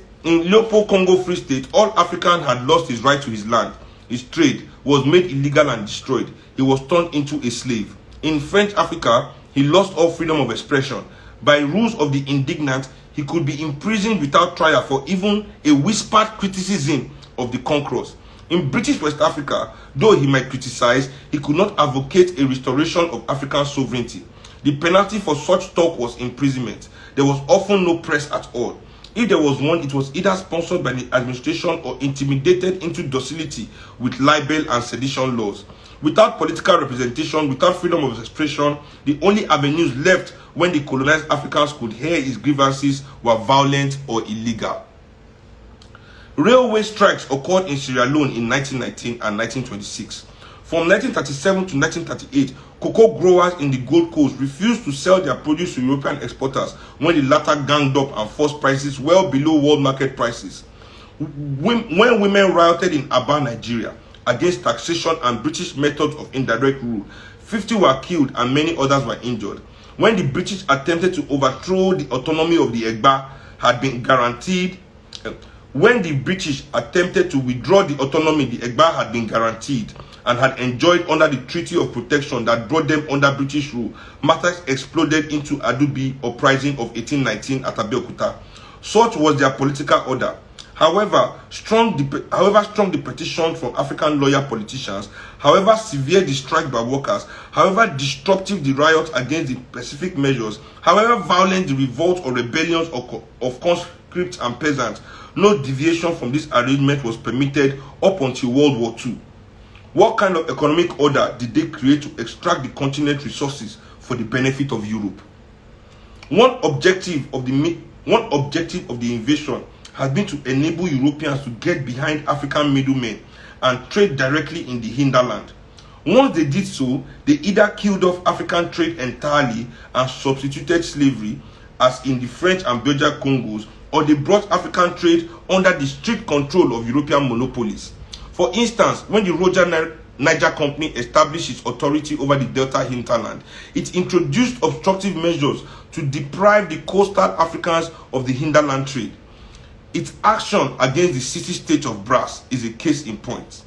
all African had lost his right to his land. His trade was made illegal and destroyed. He was turned into a slave. In French Africa, he lost all freedom of expression. By rules of the indignant, he could be imprisoned without trial for even a whispered criticism of the conquerors. In British West Africa, though he might criticize, he could not advocate a restoration of African sovereignty. The penalty for such talk was imprisonment. There was often no press at all. If there was one, it was either sponsored by the administration or intimidated into docility with libel and sedition laws. Without political representation, without freedom of expression, the only avenues left when the colonized Africans could hear his grievances were violent or illegal. Railway strikes occurred in Sierra Leone in 1919 and 1926. From 1937 to 1938, cocoa growers in the Gold Coast refused to sell their produce to European exporters when the latter ganged up and forced prices well below world market prices. When women rioted in Aba, Nigeria, against taxation and British methods of indirect rule, 50 were killed and many others were injured. When the British attempted to overthrow the autonomy of the Egba had been guaranteed, when the British attempted to withdraw the autonomy the Egba had been guaranteed, and had enjoyed under the Treaty of Protection that brought them under British rule, matters exploded into Adubi uprising of 1819 at Abeokuta. Such was their political order. However strong the petition from African lawyer politicians, however severe the strike by workers, however destructive the riot against the specific measures, however violent the revolt or rebellions of conscripts and peasants, no deviation from this arrangement was permitted up until World War II. What kind of economic order did they create to extract the continent's resources for the benefit of Europe? One objective of the invasion has been to enable Europeans to get behind African middlemen and trade directly in the hinterland. Once they did so, they either killed off African trade entirely and substituted slavery, as in the French and Belgian Congos, or they brought African trade under the strict control of European monopolies. For instance, when the Roger Niger Company established its authority over the Delta hinterland, it introduced obstructive measures to deprive the coastal Africans of the hinterland trade. Its action against the city-state of Brass is a case in point.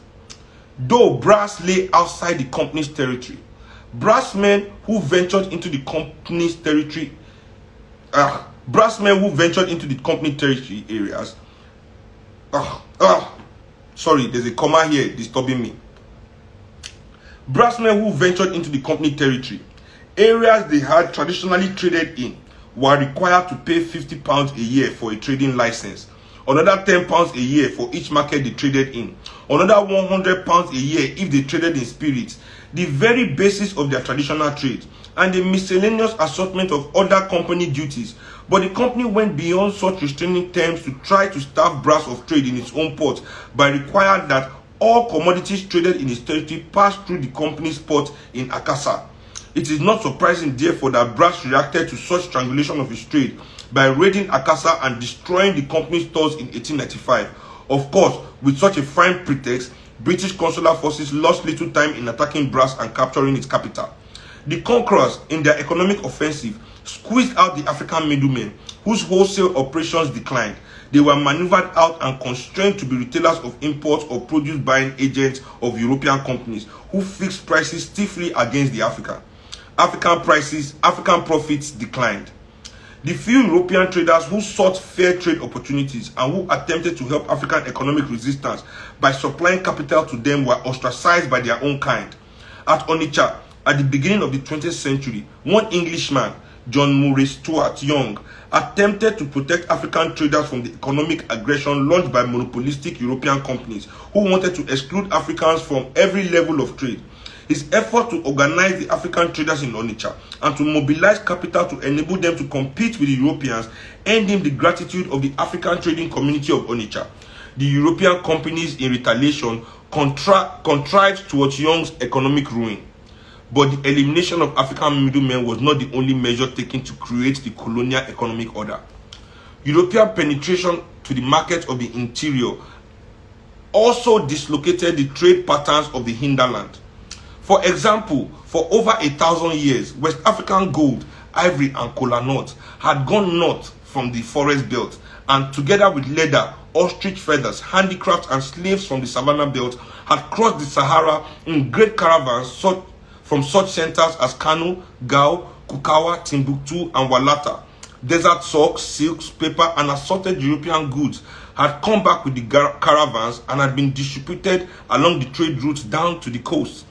Though Brass lay outside the company's territory, brassmen who ventured into the company's territory areas. Sorry, there's a comma here disturbing me. Brassmen who ventured into the company territory, areas they had traditionally traded in, were required to pay £50 a year for a trading license, another £10 a year for each market they traded in, another £100 a year if they traded in spirits, the very basis of their traditional trade, and a miscellaneous assortment of other company duties. But the company went beyond such restraining terms to try to starve Brass of trade in its own port by requiring that all commodities traded in its territory pass through the company's port in Akassa. It is not surprising, therefore, that Brass reacted to such strangulation of its trade by raiding Akassa and destroying the company's stores in 1895. Of course, with such a fine pretext, British consular forces lost little time in attacking Brass and capturing its capital. The conquerors, in their economic offensive, squeezed out the African middlemen, whose wholesale operations declined. They were maneuvered out and constrained to be retailers of imports or produce buying agents of European companies, who fixed prices stiffly against the African profits declined. The few European traders who sought fair trade opportunities and who attempted to help African economic resistance by supplying capital to them were ostracized by their own kind. At Onitsha, at the beginning of the 20th century, one Englishman, John Murray Stuart Young, attempted to protect African traders from the economic aggression launched by monopolistic European companies who wanted to exclude Africans from every level of trade. His effort to organize the African traders in Onitsha and to mobilize capital to enable them to compete with the Europeans earned him the gratitude of the African trading community of Onitsha. The European companies, in retaliation, contrived towards Young's economic ruin. But the elimination of African middlemen was not the only measure taken to create the colonial economic order. European penetration to the market of the interior also dislocated the trade patterns of the hinterland. For example, for over 1,000 years, West African gold, ivory, and kola nuts had gone north from the forest belt, and together with leather, ostrich feathers, handicrafts, and slaves from the savannah belt had crossed the Sahara in great caravans from such centers as Kano, Gao, Kukawa, Timbuktu, and Walata. Desert socks, silks, paper, and assorted European goods had come back with the caravans and had been distributed along the trade routes down to the coast.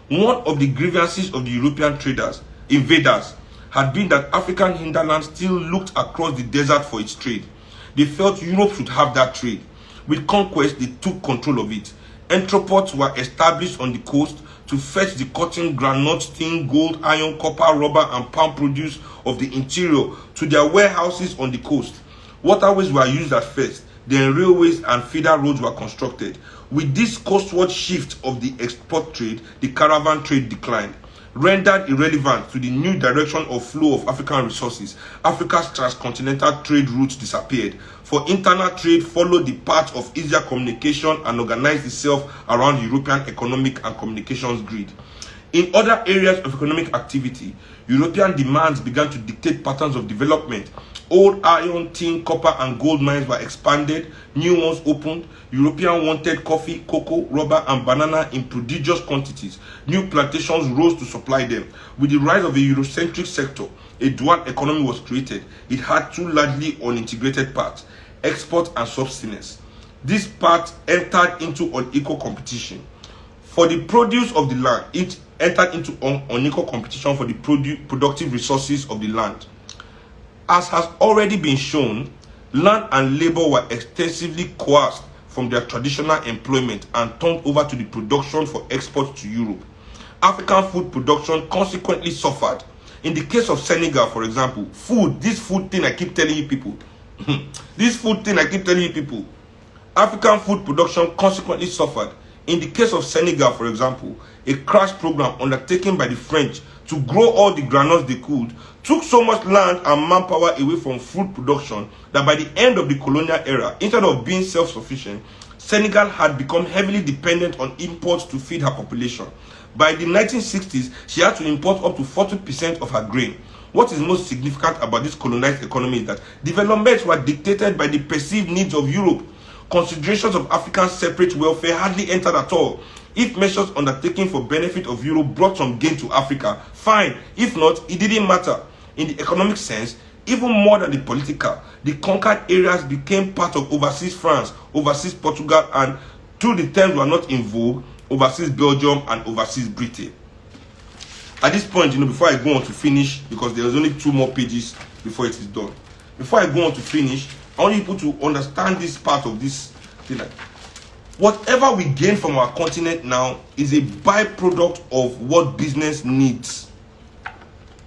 One of the grievances of the European invaders, had been that African hinterland still looked across the desert for its trade. They felt Europe should have that trade. With conquest, they took control of it. Entrepôts were established on the coast to fetch the cotton, groundnut, tin, gold, iron, copper, rubber, and palm produce of the interior to their warehouses on the coast. Waterways were used at first, then railways and feeder roads were constructed. With this coastward shift of the export trade, the caravan trade declined. Rendered irrelevant to the new direction of flow of African resources, Africa's transcontinental trade routes disappeared, for internal trade followed the path of easier communication and organized itself around European economic and communications grid. In other areas of economic activity, European demands began to dictate patterns of development Old iron, tin, copper, and gold mines were expanded. New ones opened. Europeans wanted coffee, cocoa, rubber, and banana in prodigious quantities. New plantations rose to supply them. With the rise of a Eurocentric sector, a dual economy was created. It had two largely unintegrated parts, export and subsistence. This part entered into unequal competition. For the produce of the land, it entered into unequal competition for the productive resources of the land. As has already been shown, land and labor were extensively coerced from their traditional employment and turned over to the production for export to Europe. African food production consequently suffered. In the case of Senegal, for example, this food thing I keep telling you people, African food production consequently suffered. In the case of Senegal, for example, a crash program undertaken by the French to grow all the granules they could took so much land and manpower away from food production that by the end of the colonial era, instead of being self-sufficient, Senegal had become heavily dependent on imports to feed her population. By the 1960s, she had to import up to 40% of her grain. What is most significant about this colonized economy is that developments were dictated by the perceived needs of Europe. Considerations of African separate welfare hardly entered at all. If measures undertaken for benefit of Europe brought some gain to Africa, fine. If not, it didn't matter. In the economic sense, even more than the political, the conquered areas became part of overseas France, overseas Portugal, and till the terms were not in vogue, overseas Belgium and overseas Britain. At this point, before I go on to finish, because there's only 2 more pages before it is done. Before I go on to finish, I want people to understand this part of this thing. Whatever we gain from our continent now is a byproduct of what business needs.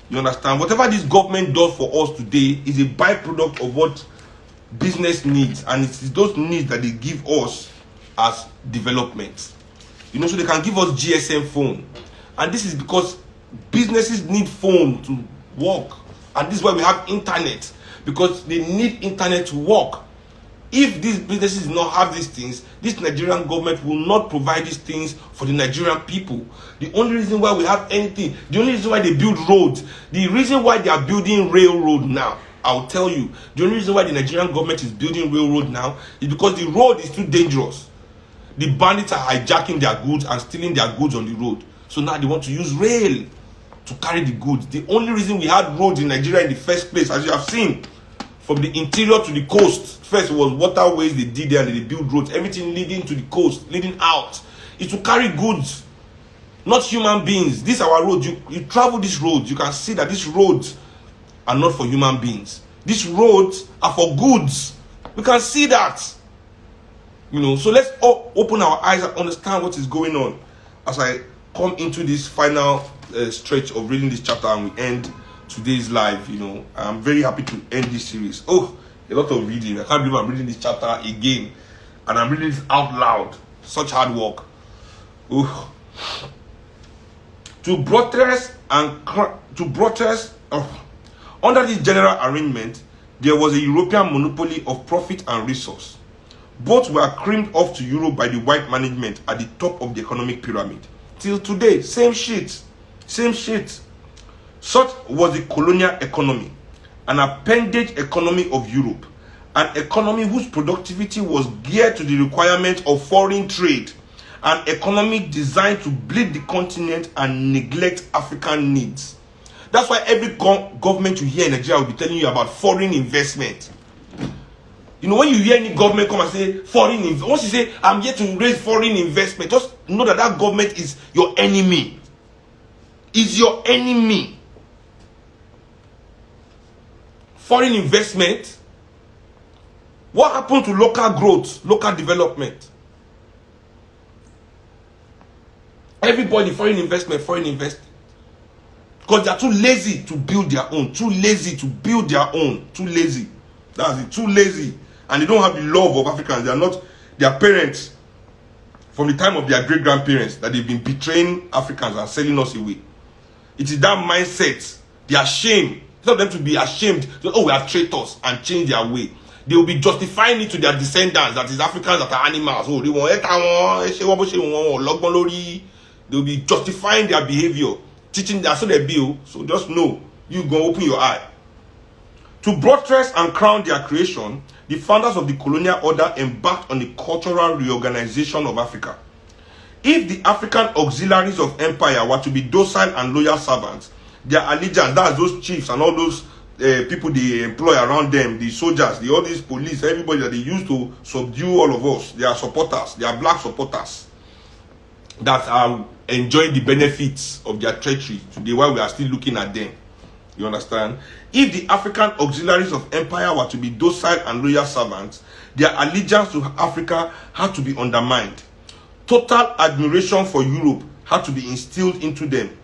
You understand? Whatever this government does for us today is a byproduct of what business needs, and it's those needs that they give us as development. So they can give us GSM phone, and this is because businesses need phone to work, and this is why we have internet, because they need internet to work. If these businesses do not have these things, this Nigerian government will not provide these things for the Nigerian people. The only reason why we have anything, the only reason why they build roads, the reason why they are building railroad now, I'll tell you, the only reason why the Nigerian government is building railroad now is because the road is too dangerous. The bandits are hijacking their goods and stealing their goods on the road. So now they want to use rail to carry the goods. The only reason we had roads in Nigeria in the first place, as you have seen, from the interior to the coast, first was waterways they did there and they built roads, everything leading to the coast, leading out, is to carry goods, not human beings. These are our roads. You travel these roads, you can see that these roads are not for human beings. These roads are for goods. We can see that. So let's all open our eyes and understand what is going on as I come into this final stretch of reading this chapter and we end today's live. I'm very happy to end this series. A lot of reading. I can't believe I'm reading this chapter again, and I'm reading it out loud. Such hard work. Under this general arrangement, there was a European monopoly of profit and resource. Both were creamed off to Europe by the white management at the top of the economic pyramid. Till today, same shit. Such was the colonial economy, an appendage economy of Europe, an economy whose productivity was geared to the requirement of foreign trade, an economy designed to bleed the continent and neglect African needs. That's why every government you hear in Nigeria will be telling you about foreign investment. When you hear any government come and say foreign investment, once you say, I'm here to raise foreign investment, just know that that government is your enemy. Is your enemy. Foreign investment. What happened to local growth, local development? Everybody, foreign investment. Because they are too lazy to build their own. Too lazy. That's it, too lazy. And they don't have the love of Africans. They are not their parents from the time of their great-grandparents that they've been betraying Africans and selling us away. It is that mindset. They are ashamed. It's not them to be ashamed. We are traitors and change their way. They will be justifying it to their descendants that is Africans that are animals. They will be justifying their behavior, teaching that so they build. So just know, you go open your eye. To buttress and crown their creation, the founders of the colonial order embarked on the cultural reorganization of Africa. If the African auxiliaries of empire were to be docile and loyal servants, their allegiance, that's those chiefs and all those people they employ around them, the soldiers, all these police, everybody that they use to subdue all of us, they are supporters, they are black supporters that are enjoying the benefits of their treachery today while we are still looking at them. You understand? If the African auxiliaries of empire were to be docile and loyal servants, their allegiance to Africa had to be undermined. Total admiration for Europe had to be instilled into them.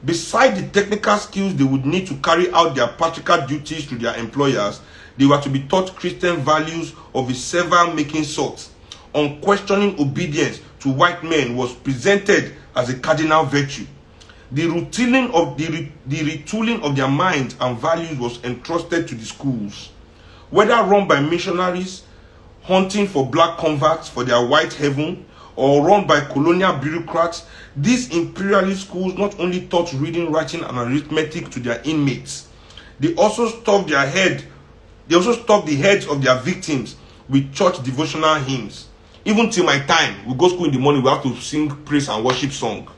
Beside the technical skills they would need to carry out their practical duties to their employers, they were to be taught Christian values of a servile-making sort. Unquestioning obedience to white men was presented as a cardinal virtue. The retooling of their minds and values was entrusted to the schools. Whether run by missionaries hunting for black converts for their white heaven, or run by colonial bureaucrats, these imperialist schools not only taught reading, writing, and arithmetic to their inmates, they also stuffed the heads of their victims with church devotional hymns. Even till my time, we go to school in the morning, we have to sing praise and worship song.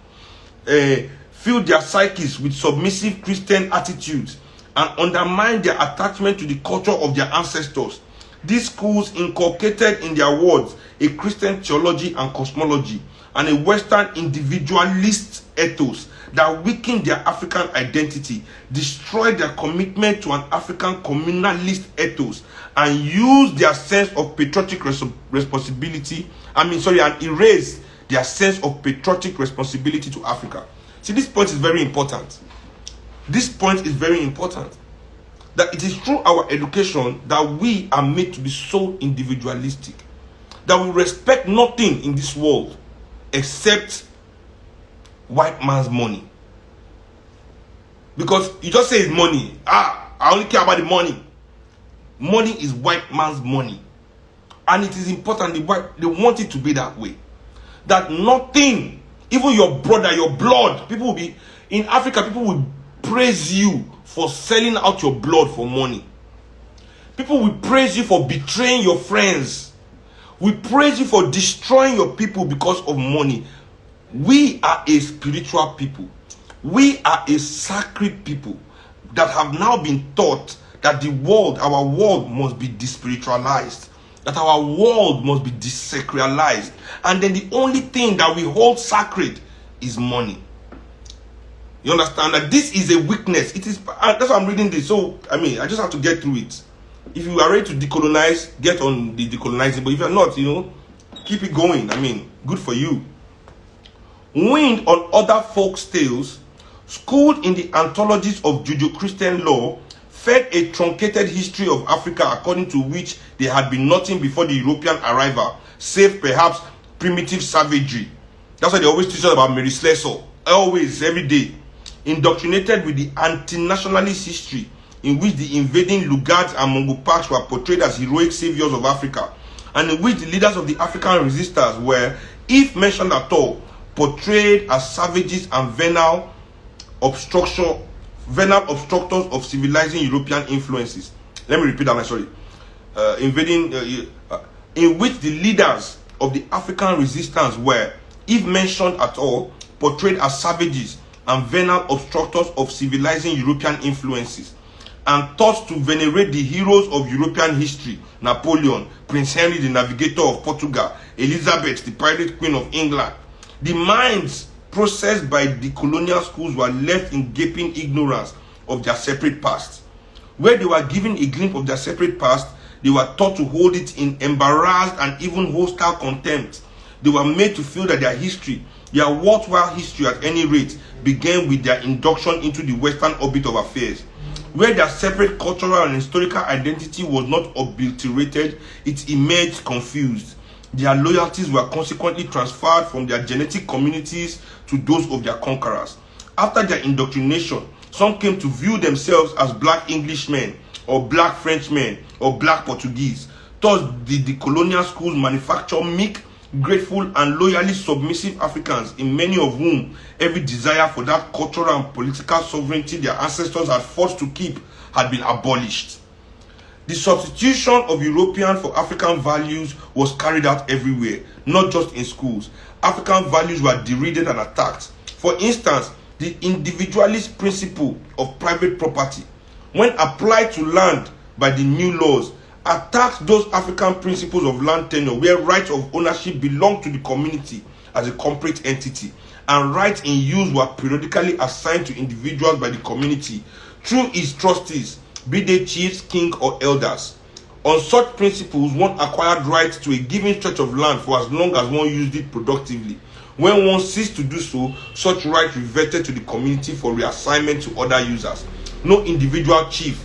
Fill their psyches with submissive Christian attitudes and undermine their attachment to the culture of their ancestors. These schools inculcated in their words a Christian theology and cosmology and a Western individualist ethos that weakened their African identity, destroyed their commitment to an African communalist ethos, and used their sense of patriotic responsibility, and erased their sense of patriotic responsibility to Africa. See, this point is very important. This point is very important. That it is through our education that we are made to be so individualistic, that we respect nothing in this world except white man's money. Because you just say it's money. I only care about the money. Money is white man's money. And it is important, they want it to be that way. That nothing, even your brother, your blood, people will be, in Africa, people will praise you for selling out your blood for money. People will praise you for betraying your friends. We praise you for destroying your people because of money. We are a spiritual people. We are a sacred people that have now been taught that the world, our world, must be despiritualized. That our world must be desacralized. And then the only thing that we hold sacred is money. You understand that this is a weakness. It is. That's why I'm reading this. So, I just have to get through it. If you are ready to decolonize, get on the decolonizing. But if you're not, keep it going. Good for you. Weaned on other folk tales, schooled in the anthologies of Judeo-Christian law, fed a truncated history of Africa according to which there had been nothing before the European arrival, save perhaps primitive savagery. That's why they always teach us about Mary Slessor. Always, every day. Indoctrinated with the anti-nationalist history in which the invading Lugard and Mongo were portrayed as heroic saviors of Africa, and in which the leaders of the African resistors were, if mentioned at all, portrayed as savages and venal obstructors of civilizing European influences. Let me repeat that, in which the leaders of the African resistance were, if mentioned at all, portrayed as savages and venal obstructors of civilizing European influences, and taught to venerate the heroes of European history, Napoleon, Prince Henry the Navigator of Portugal, Elizabeth the Pirate Queen of England. The minds processed by the colonial schools were left in gaping ignorance of their separate past. Where they were given a glimpse of their separate past, they were taught to hold it in embarrassed and even hostile contempt. They were made to feel that their history, their worthwhile history at any rate, began with their induction into the Western orbit of affairs. Where their separate cultural and historical identity was not obliterated, it emerged confused. Their loyalties were consequently transferred from their genetic communities to those of their conquerors. After their indoctrination, some came to view themselves as black Englishmen, or black Frenchmen, or black Portuguese. Thus, the colonial schools manufacture meek, grateful, and loyally submissive Africans, in many of whom every desire for that cultural and political sovereignty their ancestors had fought to keep had been abolished. The substitution of European for African values was carried out everywhere, not just in schools. African values were derided and attacked. For instance, the individualist principle of private property, when applied to land by the new laws, attacked those African principles of land tenure where rights of ownership belonged to the community as a corporate entity, and rights in use were periodically assigned to individuals by the community through its trustees, be they chiefs, king, or elders. On such principles, one acquired rights to a given stretch of land for as long as one used it productively. When one ceased to do so, such rights reverted to the community for reassignment to other users. No individual, chief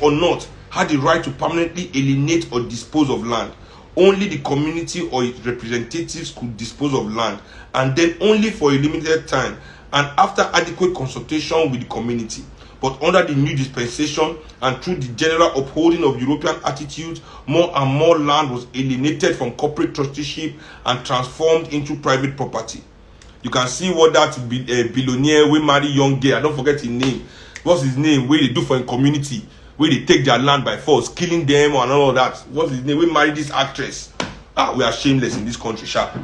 or not, had the right to permanently alienate or dispose of land. Only the community or its representatives could dispose of land, and then only for a limited time and after adequate consultation with the community. But under the new dispensation and through the general upholding of European attitudes, more and more land was alienated from corporate trusteeship and transformed into private property. You can see what that billionaire we marry young girl, I don't forget his name. What's his name? What they do for a community, where they take their land by force, killing them and all of that. What's his name? We marry this actress. We are shameless in this country, sharp.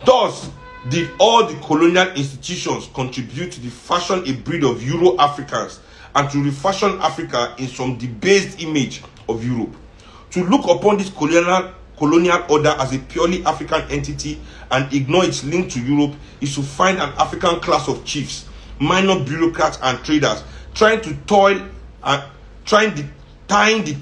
Thus, did all the colonial institutions contribute to the fashion a breed of Euro-Africans and to refashion Africa in some debased image of Europe? To look upon this colonial order as a purely African entity and ignore its link to Europe is to find an African class of chiefs, minor bureaucrats and traders tying the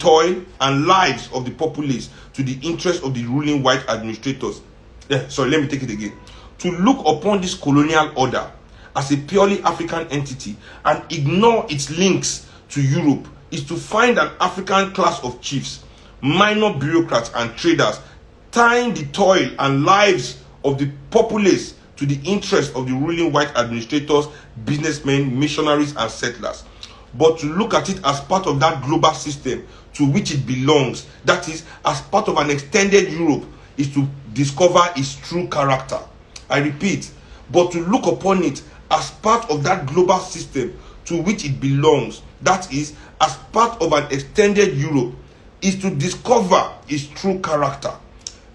toil and lives of the populace to the interests of the ruling white administrators. Let me take it again. To look upon this colonial order as a purely African entity and ignore its links to Europe is to find an African class of chiefs, minor bureaucrats and traders tying the toil and lives of the populace to the interests of the ruling white administrators, businessmen, missionaries and settlers. But to look at it as part of that global system to which it belongs, that is, as part of an extended Europe, is to discover its true character. I repeat, but to look upon it as part of that global system to which it belongs, that is, as part of an extended Europe, is to discover its true character.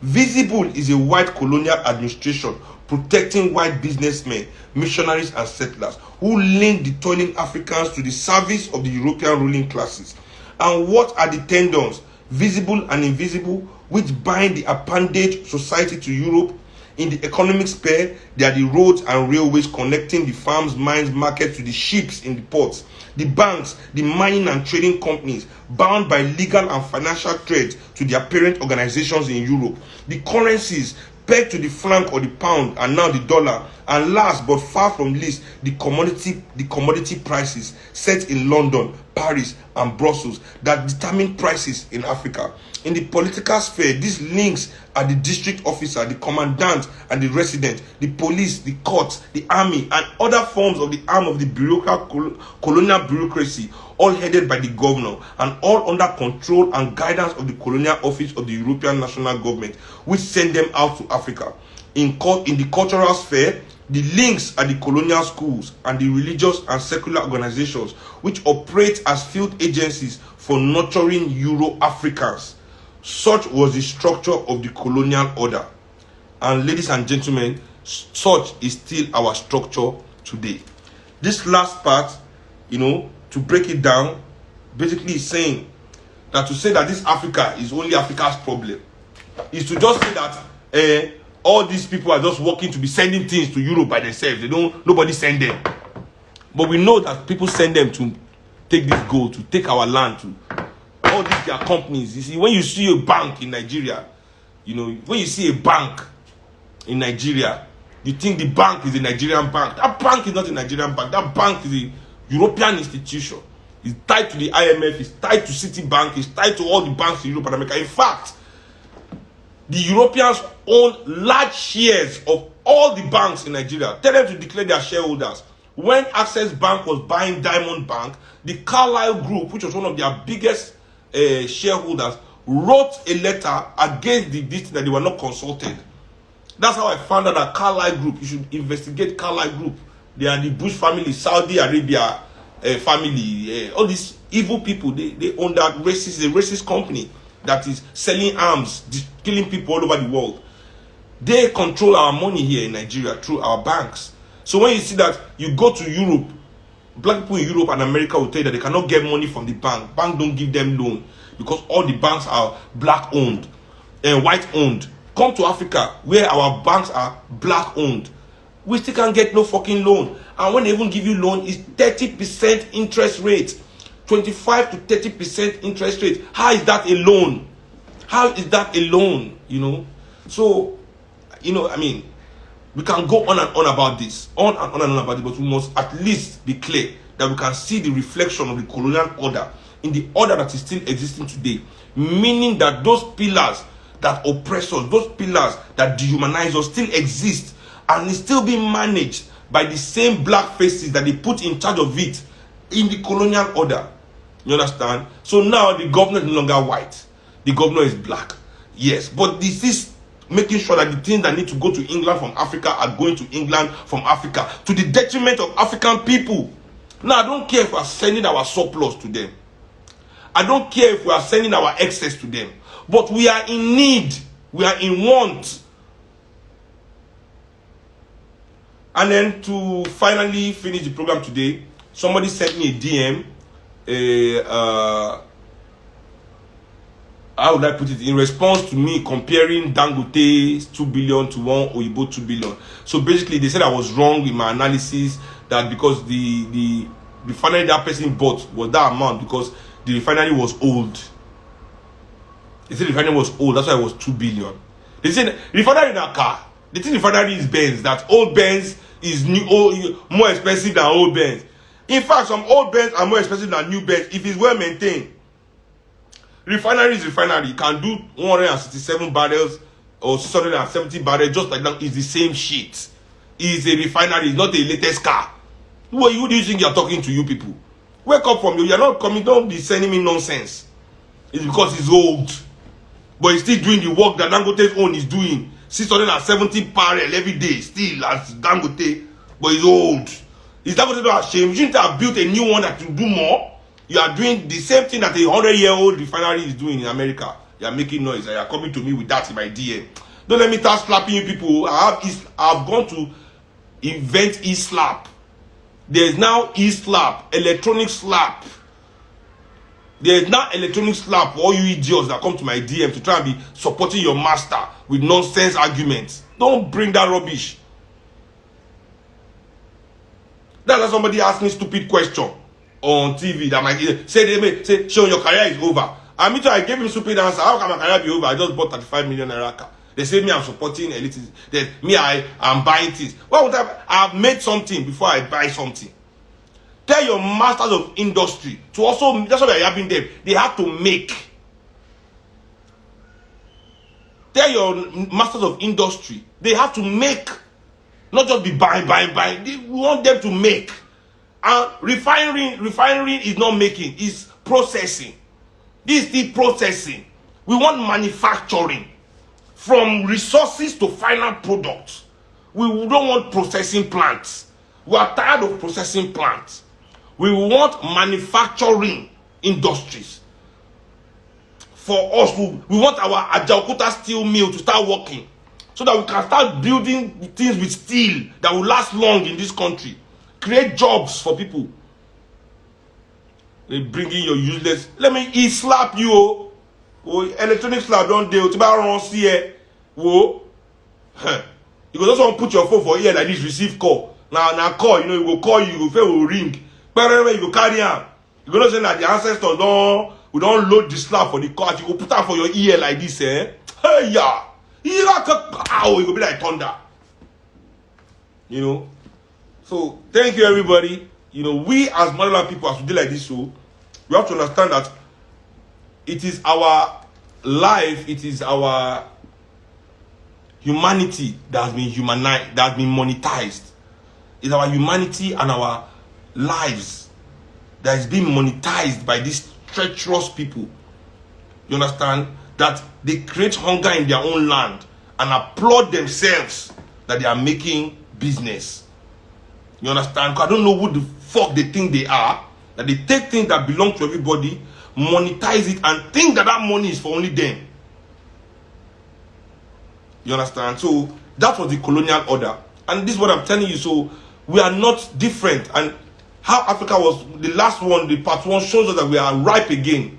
Visible is a white colonial administration protecting white businessmen, missionaries and settlers who link the toiling Africans to the service of the European ruling classes. And what are the tendons, visible and invisible, which bind the appendage society to Europe? In the economic sphere, there are the roads and railways connecting the farms, mines, markets to the ships in the ports, the banks, the mining and trading companies bound by legal and financial threads to their parent organizations in Europe, the currencies pegged to the franc or the pound and now the dollar, and last but far from least, the commodity prices set in London, Paris and Brussels that determine prices in Africa. In the political sphere, these links are the district officer, the commandant and the resident, the police, the courts, the army and other forms of the arm of the colonial bureaucracy, all headed by the governor and all under control and guidance of the colonial office of the European national government, which send them out to Africa. In the cultural sphere, the links are the colonial schools and the religious and secular organizations which operate as field agencies for nurturing Euro-Africans. Such was the structure of the colonial order. And ladies and gentlemen, such is still our structure today. This last part, to break it down, basically is saying that to say that this Africa is only Africa's problem is to just say that all these people are just working to be sending things to Europe by themselves. Nobody send them. But we know that people send them to take this gold, to take our land, to all these their companies. You see, when you see a bank in Nigeria, when you see a bank in Nigeria, you think the bank is a Nigerian bank. That bank is not a Nigerian bank. That bank is a European institution. It's tied to the IMF, it's tied to Citibank, it's tied to all the banks in Europe and America. In fact, the Europeans own large shares of all the banks in Nigeria. Tell them to declare their shareholders. When Access Bank was buying Diamond Bank, the Carlyle Group, which was one of their biggest shareholders, wrote a letter against this that they were not consulted. That's how I found out that Carlyle Group, you should investigate Carlyle Group. They are the Bush family, Saudi Arabia, family, all these evil people, they own that racist company that is selling arms, killing people all over the world. They control our money here in Nigeria through our banks. So when you see that you go to Europe, black people in Europe and America will tell you that they cannot get money from the bank. Bank don't give them loan because all the banks are black owned and white owned. Come to Africa where our banks are black owned, we still can't get no fucking loan. And when they even give you loan, it's 30% interest rate, 25 to 30% interest rate. How is that a loan? How is that a loan? You know, so I mean, we can go on and on about this, on and on about it, but we must at least be clear that we can see the reflection of the colonial order in the order that is still existing today. Meaning that those pillars that oppress us, those pillars that dehumanize us still exist and is still being managed by the same black faces that they put in charge of it in the colonial order. You understand? So now the governor is no longer white. The governor is black. Yes, but this is making sure that the things that need to go to England from Africa are going to England from Africa, to the detriment of African people. Now, I don't care if we are sending our surplus to them. I don't care if we are sending our excess to them. But we are in need. We are in want. And then to finally finish the program today, somebody sent me a DM. How would I put it? In response to me comparing Dangote's 2 billion to one Oyibo 2 billion. So basically, they said I was wrong in my analysis, that because the refinery that person bought was that amount because the refinery was old. They said the refinery was old, that's why it was 2 billion. They said refinery in a car. They think refinery is Benz, that old Benz is more expensive than old Benz. In fact, some old Benz are more expensive than new Benz if it's well maintained. Refinery is refinery. You can do 167 barrels or 670 barrels just like that. It's the same shit. It's a refinery. It's not a latest car. Who do you think you're talking to, you people? Wake up from you. You're not coming. Don't be sending me nonsense. It's because it's old. But it's still doing the work that Dangote's own is doing. 670 barrels every day. Still as Dangote. But it's old. Is Dangote not ashamed? You shouldn't have built a new one that will do more. You are doing the same thing that a 100-year-old refinery is doing in America. You are making noise and you are coming to me with that in my DM. Don't let me start slapping you people. I've gone to invent e-slap. There is now e-slap, electronic slap. There is now electronic slap for all you idiots that come to my DM to try and be supporting your master with nonsense arguments. Don't bring that rubbish. That's why somebody asked me a stupid question on TV that might say, Sean, your career is over. And me too, I gave him stupid answer. How can my career be over? I just bought 35 million naira car. They say me, I'm supporting elitism. Then me, I'm buying things. Why would I've made something before I buy something? Tell your masters of industry to also, that's what they're having them. They have to make. Tell your masters of industry, they have to make. Not just be buying. We want them to make. And refining is not making, it's processing. This is the processing. We want manufacturing. From resources to final products. We don't want processing plants. We are tired of processing plants. We want manufacturing industries. For us, we want our Ajaokuta steel mill to start working. So that we can start building things with steel that will last long in this country. Create jobs for people. They bring in your useless. Let me slap you. Oh, electronic slap don't deal. To run here. Whoa. You go just want to put your phone for ear like this, receive call. Now call, you will call you, will ring. But you go carry on. You go not say that the ancestors we don't load the slap for the car. You go put that for your ear like this, eh? Hey, yeah. You go be like thunder. You know. So thank you, everybody. You know, we as motherland people, as we do like this show, we have to understand that it is our life, it is our humanity that has been humanized, that has been monetized. It's our humanity and our lives that is being monetized by these treacherous people. You understand? That they create hunger in their own land and applaud themselves that they are making business. You understand? Because I don't know who the fuck they think they are. That they take things that belong to everybody, monetize it, and think that that money is for only them. You understand? So that was the colonial order. And this is what I'm telling you. So we are not different. And how Africa was, the last one, the part one, shows us that we are ripe again.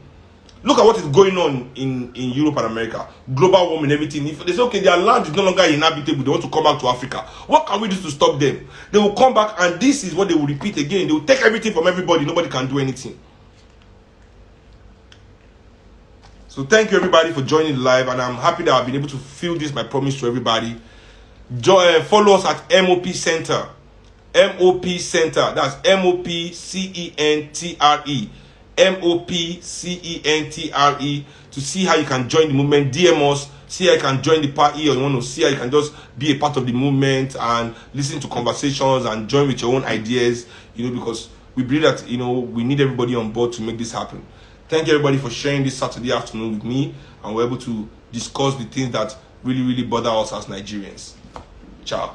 Look at what is going on in Europe and America. Global warming, everything. If they say, okay, their land is no longer inhabitable, they want to come back to Africa. What can we do to stop them? They will come back, and this is what they will repeat again. They will take everything from everybody. Nobody can do anything. So thank you everybody for joining the live, and I'm happy that I've been able to fulfill this, my promise to everybody. Follow us at MOP Center. MOP Center. That's MOPCENTRE. MOPCENTRE, to see how you can join the movement. DM us, see how you can join the party, or you want to see how you can just be a part of the movement and listen to conversations and join with your own ideas, because we believe that, we need everybody on board to make this happen. Thank you everybody for sharing this Saturday afternoon with me, and we're able to discuss the things that really, really bother us as Nigerians. Ciao.